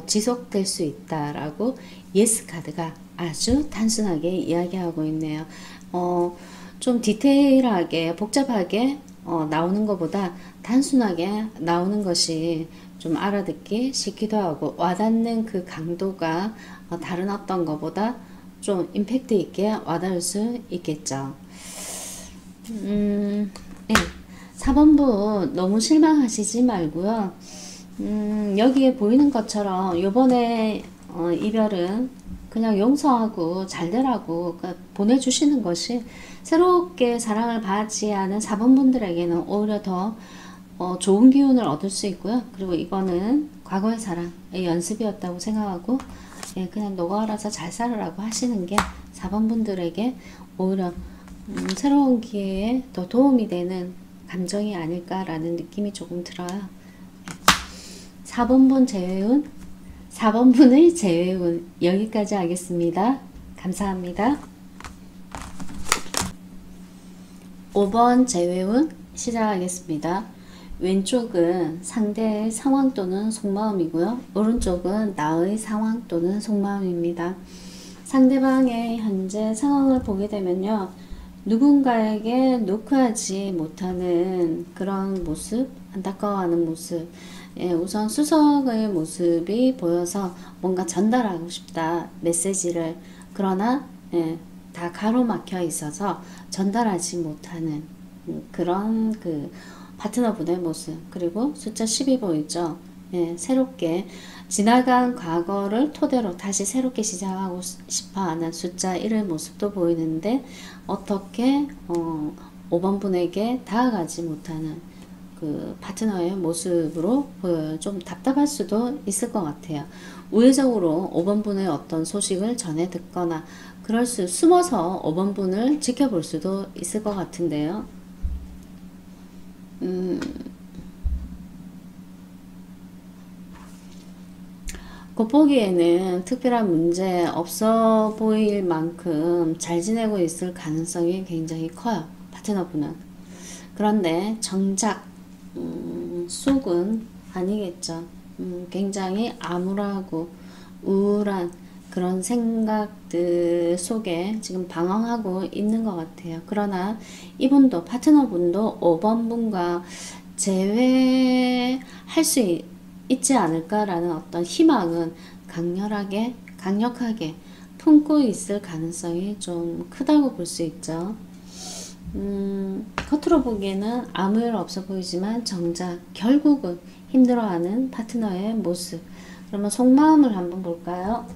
지속될 수 있다라고 예스 카드가 아주 단순하게 이야기하고 있네요. 좀 디테일하게 복잡하게 나오는 것보다 단순하게 나오는 것이 좀 알아듣기 쉽기도 하고, 와닿는 그 강도가 다른 어떤 것보다 좀 임팩트 있게 와닿을 수 있겠죠. 네. 4번분 너무 실망하시지 말고요. 여기에 보이는 것처럼 요번에 이별은 그냥 용서하고 잘 되라고 보내주시는 것이 새롭게 사랑을 받지 않은 4번 분들에게는 오히려 더 좋은 기운을 얻을 수 있고요. 그리고 이거는 과거의 사랑의 연습이었다고 생각하고, 예, 그냥 너가 알아서 잘 살아라고 하시는 게 4번 분들에게 오히려 새로운 기회에 더 도움이 되는 감정이 아닐까라는 느낌이 조금 들어요. 4번분 제외운, 4번분의 제외운 여기까지 하겠습니다. 감사합니다. 5번 제외운 시작하겠습니다. 왼쪽은 상대의 상황 또는 속마음이고요. 오른쪽은 나의 상황 또는 속마음입니다. 상대방의 현재 상황을 보게 되면요, 누군가에게 노크하지 못하는 그런 모습, 안타까워하는 모습, 예, 우선 수석의 모습이 보여서 뭔가 전달하고 싶다, 메시지를. 그러나 예, 다 가로막혀 있어서 전달하지 못하는 그런 그 파트너분의 모습. 그리고 숫자 10이 보이죠. 예, 새롭게 지나간 과거를 토대로 다시 새롭게 시작하고 싶어하는 숫자 1의 모습도 보이는데, 어떻게 5번 분에게 다가가지 못하는 그 파트너의 모습으로 보여요. 좀 답답할 수도 있을 것 같아요. 우회적으로 5번 분의 어떤 소식을 전해 듣거나 그럴 수, 숨어서 5번 분을 지켜볼 수도 있을 것 같은데요. 겉보기에는 특별한 문제 없어 보일 만큼 잘 지내고 있을 가능성이 굉장히 커요, 파트너분은. 그런데 정작 속은 아니겠죠. 굉장히 암울하고 우울한 그런 생각들 속에 지금 방황하고 있는 것 같아요. 그러나 이분도, 파트너분도 5번 분과 재회할 수 있지 않을까라는 어떤 희망은 강력하게 품고 있을 가능성이 좀 크다고 볼 수 있죠. 겉으로 보기에는 아무 일 없어 보이지만 정작 결국은 힘들어하는 파트너의 모습. 그러면 속마음을 한번 볼까요?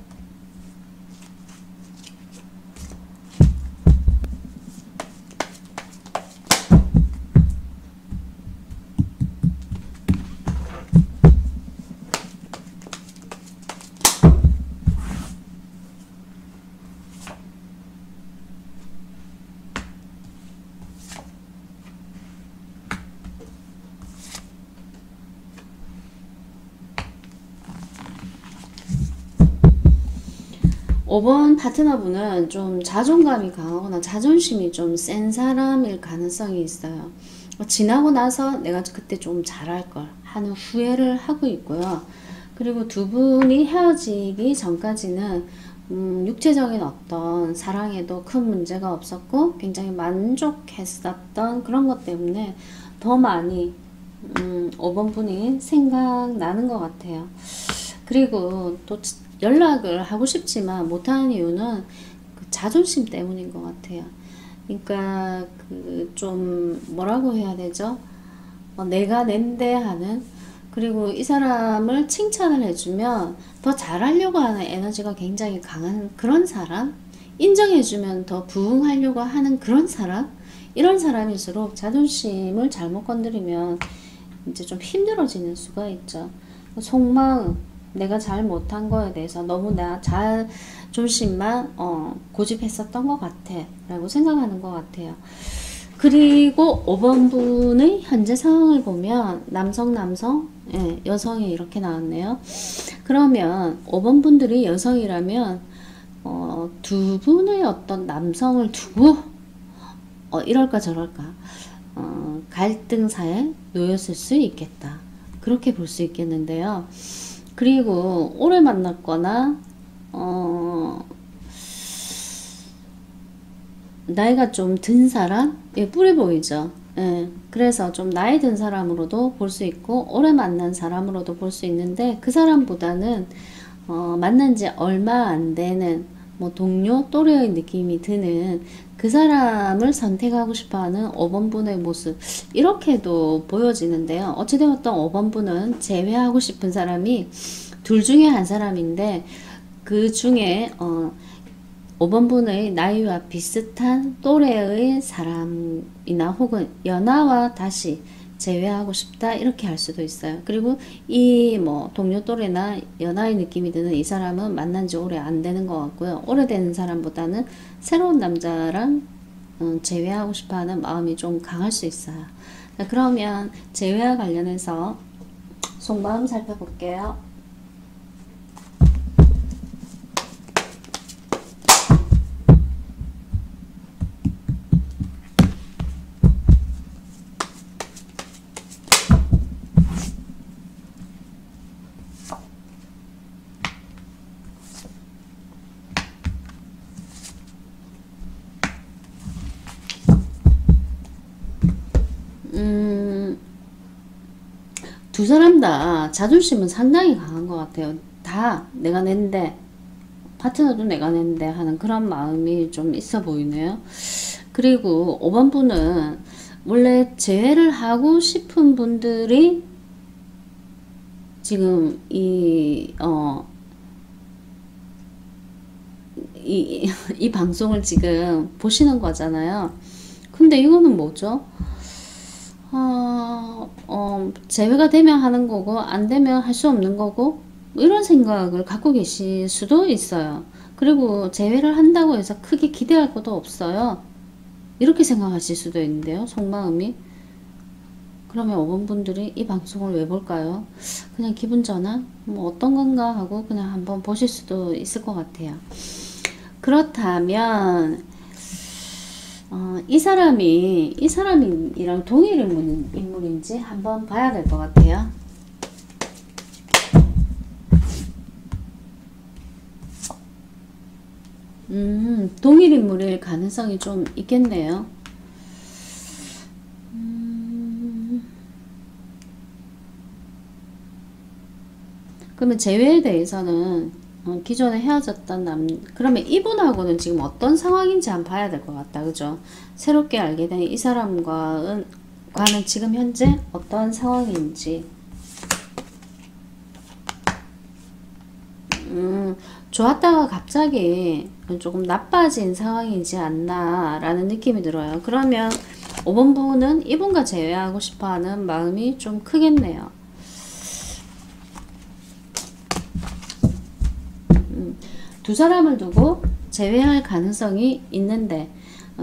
5번 파트너분은 좀 자존감이 강하거나 자존심이 좀 센 사람일 가능성이 있어요. 지나고 나서 내가 그때 좀 잘할걸 하는 후회를 하고 있고요. 그리고 두 분이 헤어지기 전까지는 육체적인 어떤 사랑에도 큰 문제가 없었고 굉장히 만족했었던 그런 것 때문에 더 많이 5번 분이 생각나는 것 같아요. 그리고 또 연락을 하고 싶지만 못하는 이유는 그 자존심 때문인 것 같아요. 그러니까 그 좀 뭐라고 해야 되죠? 내가 낸데 하는, 그리고 이 사람을 칭찬을 해주면 더 잘하려고 하는 에너지가 굉장히 강한 그런 사람, 인정해주면 더 부응하려고 하는 그런 사람, 이런 사람일수록 자존심을 잘못 건드리면 이제 좀 힘들어지는 수가 있죠. 속마음, 내가 잘 못한 거에 대해서 너무 나 자존심만 고집했었던 것 같아 라고 생각하는 것 같아요. 그리고 5번분의 현재 상황을 보면 남성, 예, 여성이 이렇게 나왔네요. 그러면 5번분들이 여성이라면 두 분의 어떤 남성을 두고 이럴까 저럴까 갈등사에 놓였을 수 있겠다. 그렇게 볼 수 있겠는데요. 그리고 오래 만났거나 나이가 좀 든 사람? 예, 뿌리 보이죠? 예, 그래서 좀 나이 든 사람으로도 볼 수 있고 오래 만난 사람으로도 볼 수 있는데 그 사람보다는 만난 지 얼마 안 되는 뭐 동료, 또래의 느낌이 드는 그 사람을 선택하고 싶어하는 5번분의 모습, 이렇게도 보여지는데요. 어찌되었든 5번분은 제외하고 싶은 사람이 둘 중에 한 사람인데 그 중에 5번분의 나이와 비슷한 또래의 사람이나 혹은 연하와 다시 제외하고 싶다, 이렇게 할 수도 있어요. 그리고 이 뭐 동료 또래나 연하의 느낌이 드는 이 사람은 만난 지 오래 안 되는 것 같고요. 오래된 사람보다는 새로운 남자랑 제외하고 싶어 하는 마음이 좀 강할 수 있어요. 자, 그러면 제외와 관련해서 속마음 살펴볼게요. 두 사람 다 자존심은 상당히 강한 것 같아요. 다 내가 낸데, 파트너도 내가 낸데 하는 그런 마음이 좀 있어 보이네요. 그리고 5번 분은 원래 재회를 하고 싶은 분들이 지금 이 방송을 지금 보시는 거잖아요. 근데 이거는 뭐죠? 제외가 되면 하는 거고 안 되면 할 수 없는 거고 이런 생각을 갖고 계실 수도 있어요. 그리고 제외를 한다고 해서 크게 기대할 것도 없어요. 이렇게 생각하실 수도 있는데요. 속마음이. 그러면 5번 분들이 이 방송을 왜 볼까요? 그냥 기분 전환? 뭐 어떤 건가 하고 그냥 한번 보실 수도 있을 것 같아요. 그렇다면 이 사람이랑 동일 인물인지 한번 봐야 될 것 같아요. 동일 인물일 가능성이 좀 있겠네요. 그러면 재회에 대해서는 기존에 헤어졌던 그러면 이분하고는 지금 어떤 상황인지 한번 봐야 될 것 같다. 그죠? 새롭게 알게 된 이 사람과는 지금 현재 어떤 상황인지. 좋았다가 갑자기 조금 나빠진 상황이지 않나 라는 느낌이 들어요. 그러면 5번 분은 이분과 재회하고 싶어하는 마음이 좀 크겠네요. 두 사람을 두고 재회할 가능성이 있는데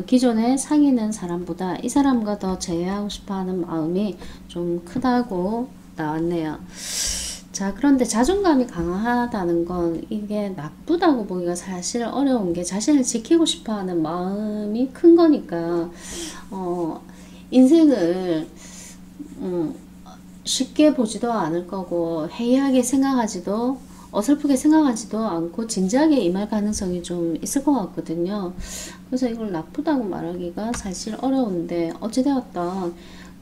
기존에 사귀는 사람보다 이 사람과 더 재회하고 싶어하는 마음이 좀 크다고 나왔네요. 자, 그런데 자존감이 강하다는 건 이게 나쁘다고 보기가 사실 어려운 게 자신을 지키고 싶어하는 마음이 큰 거니까 인생을 쉽게 보지도 않을 거고 해이하게 생각하지도 어설프게 생각하지도 않고 진지하게 임할 가능성이 좀 있을 것 같거든요. 그래서 이걸 나쁘다고 말하기가 사실 어려운데 어찌되었던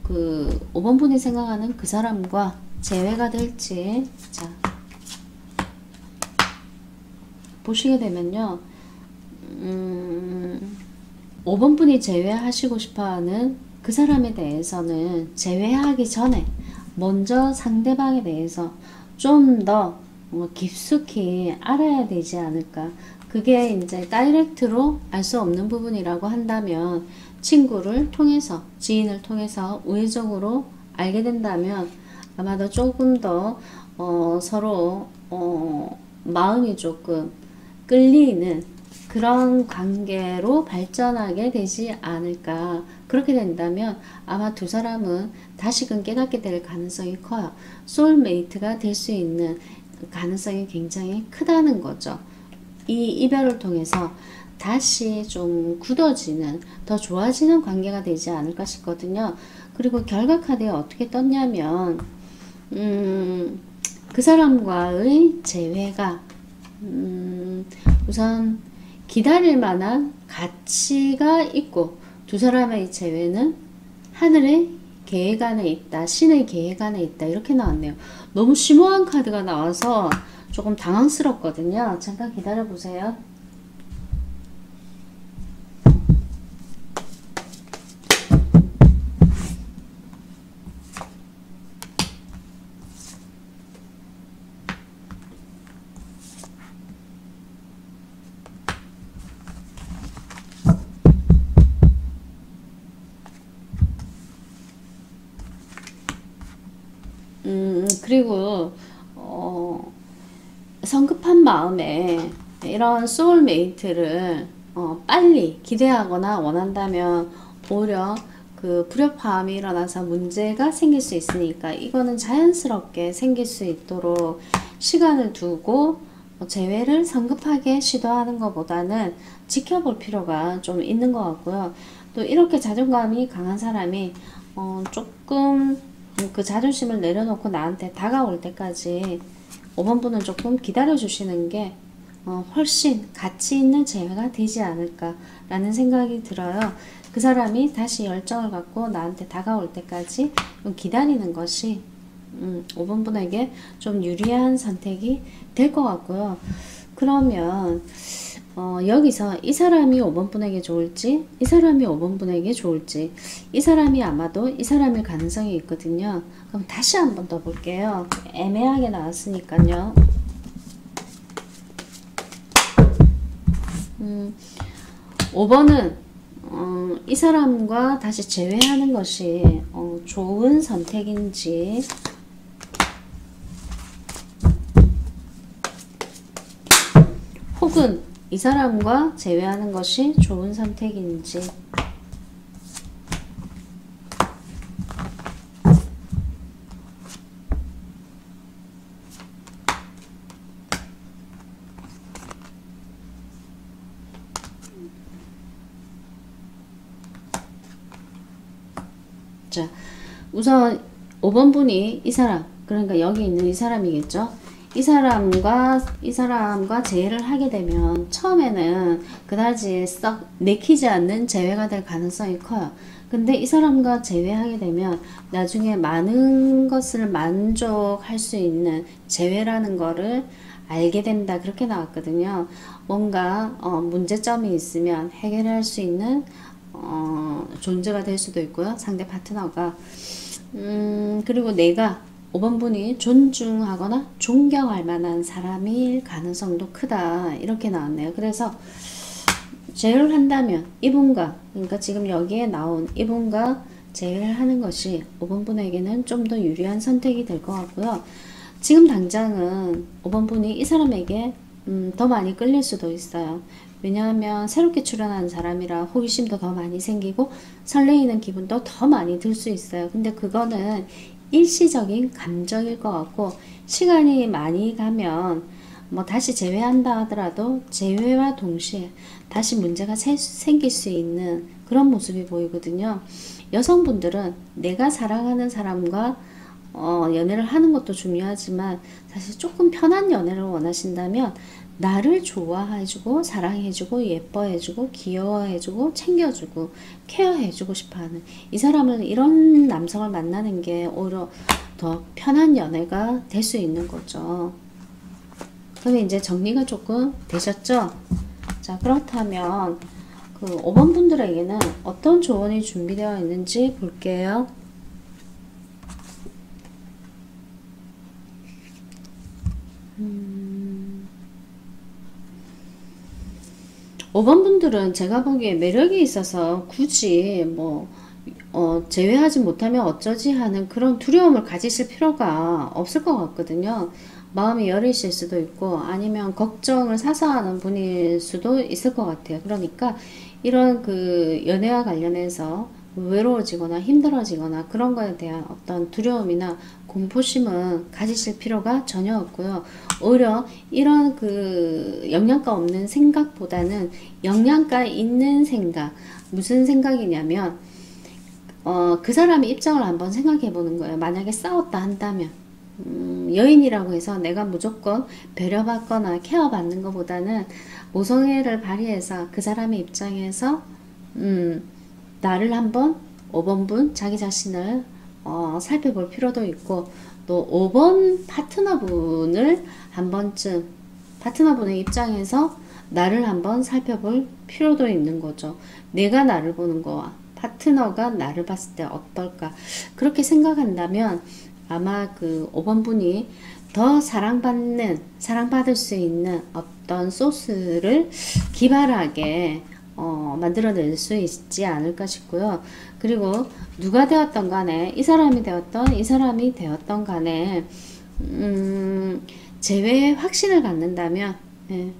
그 5번 분이 생각하는 그 사람과 재회가 될지 자 보시게 되면요. 5번 분이 제외하시고 싶어하는 그 사람에 대해서는 제외하기 전에 먼저 상대방에 대해서 좀 더 깊숙이 알아야 되지 않을까. 그게 이제 다이렉트로 알 수 없는 부분이라고 한다면 친구를 통해서, 지인을 통해서 우회적으로 알게 된다면 아마도 조금 더 서로 마음이 조금 끌리는 그런 관계로 발전하게 되지 않을까 그렇게 된다면 아마 두 사람은 다시금 깨닫게 될 가능성이 커요. 소울메이트가 될 수 있는 가능성이 굉장히 크다는 거죠. 이 이별을 통해서 다시 좀 굳어지는, 더 좋아지는 관계가 되지 않을까 싶거든요. 그리고 결과 카드에 어떻게 떴냐면 그 사람과의 재회가 우선 기다릴 만한 가치가 있고, 두 사람의 재회는 하늘의 계획 안에 있다, 신의 계획 안에 있다, 이렇게 나왔네요. 너무 심오한 카드가 나와서 조금 당황스럽거든요. 잠깐 기다려 보세요. 그리고 성급한 마음에 이런 소울메이트를 빨리 기대하거나 원한다면 오히려 그 불협화음이 일어나서 문제가 생길 수 있으니까, 이거는 자연스럽게 생길 수 있도록 시간을 두고 재회를 성급하게 시도하는 것보다는 지켜볼 필요가 좀 있는 것 같고요. 또 이렇게 자존감이 강한 사람이 조금 그 자존심을 내려놓고 나한테 다가올 때까지 5번 분은 조금 기다려 주시는 게 훨씬 가치 있는 재회가 되지 않을까 라는 생각이 들어요. 그 사람이 다시 열정을 갖고 나한테 다가올 때까지 좀 기다리는 것이 5번 분에게 좀 유리한 선택이 될 것 같고요. 그러면 여기서 이 사람이 5번 분에게 좋을지, 이 사람이 5번 분에게 좋을지, 이 사람이 아마도 이 사람일 가능성이 있거든요. 그럼 다시 한 번 더 볼게요. 애매하게 나왔으니까요. 5번은 이 사람과 다시 재회하는 것이 좋은 선택인지, 혹은 이 사람과 재회하는 것이 좋은 선택인지. 자, 우선 5번 분이 이 사람, 그러니까 여기 있는 이 사람이겠죠. 이 사람과 재회를 하게 되면 처음에는 그다지 썩 내키지 않는 재회가 될 가능성이 커요. 근데 이 사람과 재회하게 되면 나중에 많은 것을 만족할 수 있는 재회라는 거를 알게 된다, 그렇게 나왔거든요. 뭔가 문제점이 있으면 해결할 수 있는 존재가 될 수도 있고요, 상대 파트너가. 그리고 내가 5번 분이 존중하거나 존경할 만한 사람일 가능성도 크다, 이렇게 나왔네요. 그래서 재회를 한다면 이분과, 그러니까 지금 여기에 나온 이분과 재회를 하는 것이 5번 분에게는 좀 더 유리한 선택이 될 것 같고요. 지금 당장은 5번 분이 이 사람에게 더 많이 끌릴 수도 있어요. 왜냐하면 새롭게 출연한 사람이라 호기심도 더 많이 생기고 설레이는 기분도 더 많이 들 수 있어요. 근데 그거는 일시적인 감정일 것 같고, 시간이 많이 가면 뭐 다시 재회한다 하더라도 재회와 동시에 다시 문제가 생길 수 있는 그런 모습이 보이거든요. 여성분들은 내가 사랑하는 사람과 연애를 하는 것도 중요하지만, 사실 조금 편한 연애를 원하신다면 나를 좋아해주고 사랑해주고 예뻐해주고 귀여워해주고 챙겨주고 케어해주고 싶어하는 이 사람은, 이런 남성을 만나는 게 오히려 더 편한 연애가 될 수 있는 거죠. 그러면 이제 정리가 조금 되셨죠? 자, 그렇다면 그 5번 분들에게는 어떤 조언이 준비되어 있는지 볼게요. 5번 분들은 제가 보기에 매력이 있어서 굳이 뭐 제외하지 못하면 어쩌지 하는 그런 두려움을 가지실 필요가 없을 것 같거든요. 마음이 여리실 수도 있고 아니면 걱정을 사서 하는 분일 수도 있을 것 같아요. 그러니까 이런 그 연애와 관련해서 외로워지거나 힘들어지거나 그런 거에 대한 어떤 두려움이나 공포심은 가지실 필요가 전혀 없고요. 오히려 이런 그 영양가 없는 생각보다는 영양가 있는 생각, 무슨 생각이냐면 그 사람의 입장을 한번 생각해 보는 거예요. 만약에 싸웠다 한다면 여인이라고 해서 내가 무조건 배려받거나 케어받는 것보다는 모성애를 발휘해서 그 사람의 입장에서 나를 한번 5번분 자기 자신을 살펴볼 필요도 있고, 또 5번 파트너분을 한 번쯤 파트너분의 입장에서 나를 한번 살펴볼 필요도 있는 거죠. 내가 나를 보는 거와 파트너가 나를 봤을 때 어떨까, 그렇게 생각한다면 아마 그 5번 분이 더 사랑받을 수 있는 어떤 소스를 기발하게 만들어낼 수 있지 않을까 싶고요. 그리고 누가 되었던 간에, 이 사람이 되었던 간에 재회의 확신을 갖는다면, 예,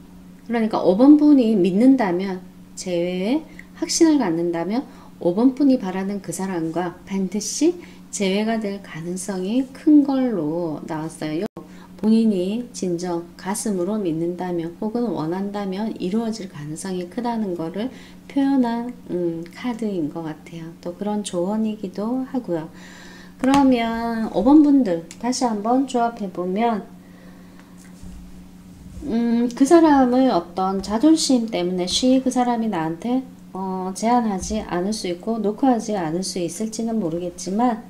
그러니까 5번 분이 믿는다면, 재회의 확신을 갖는다면 5번 분이 바라는 그 사람과 반드시 재회가 될 가능성이 큰 걸로 나왔어요. 본인이 진정 가슴으로 믿는다면 혹은 원한다면 이루어질 가능성이 크다는 것을 표현한 카드인 것 같아요. 또 그런 조언이기도 하고요. 그러면 5번 분들 다시 한번 조합해보면, 그 사람의 어떤 자존심 때문에 쉬 그 사람이 나한테 제한하지 않을 수 있고 노크하지 않을 수 있을지는 모르겠지만,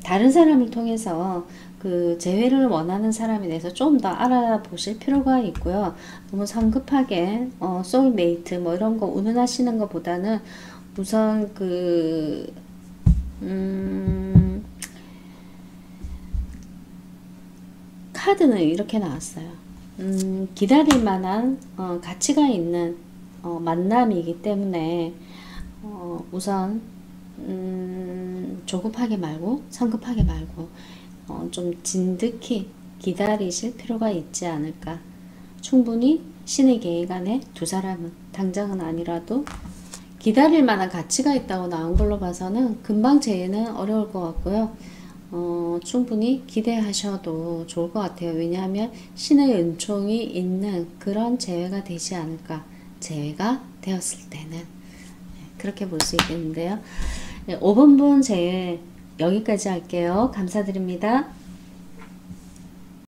다른 사람을 통해서 그 재회를 원하는 사람에 대해서 좀 더 알아보실 필요가 있고요. 너무 성급하게 소울메이트 뭐 이런 거 운운하시는 것보다는 우선 그 카드는 이렇게 나왔어요. 기다릴 만한 가치가 있는 만남이기 때문에 우선 조급하게 말고 성급하게 말고 좀 진득히 기다리실 필요가 있지 않을까. 충분히 신의 계획 안에 두 사람은 당장은 아니라도 기다릴 만한 가치가 있다고 나온 걸로 봐서는 금방 재회는 어려울 것 같고요. 충분히 기대하셔도 좋을 것 같아요. 왜냐하면 신의 은총이 있는 그런 재회가 되지 않을까. 재회가 되었을 때는 그렇게 볼 수 있겠는데요. 5번분 재회 여기까지 할게요. 감사드립니다.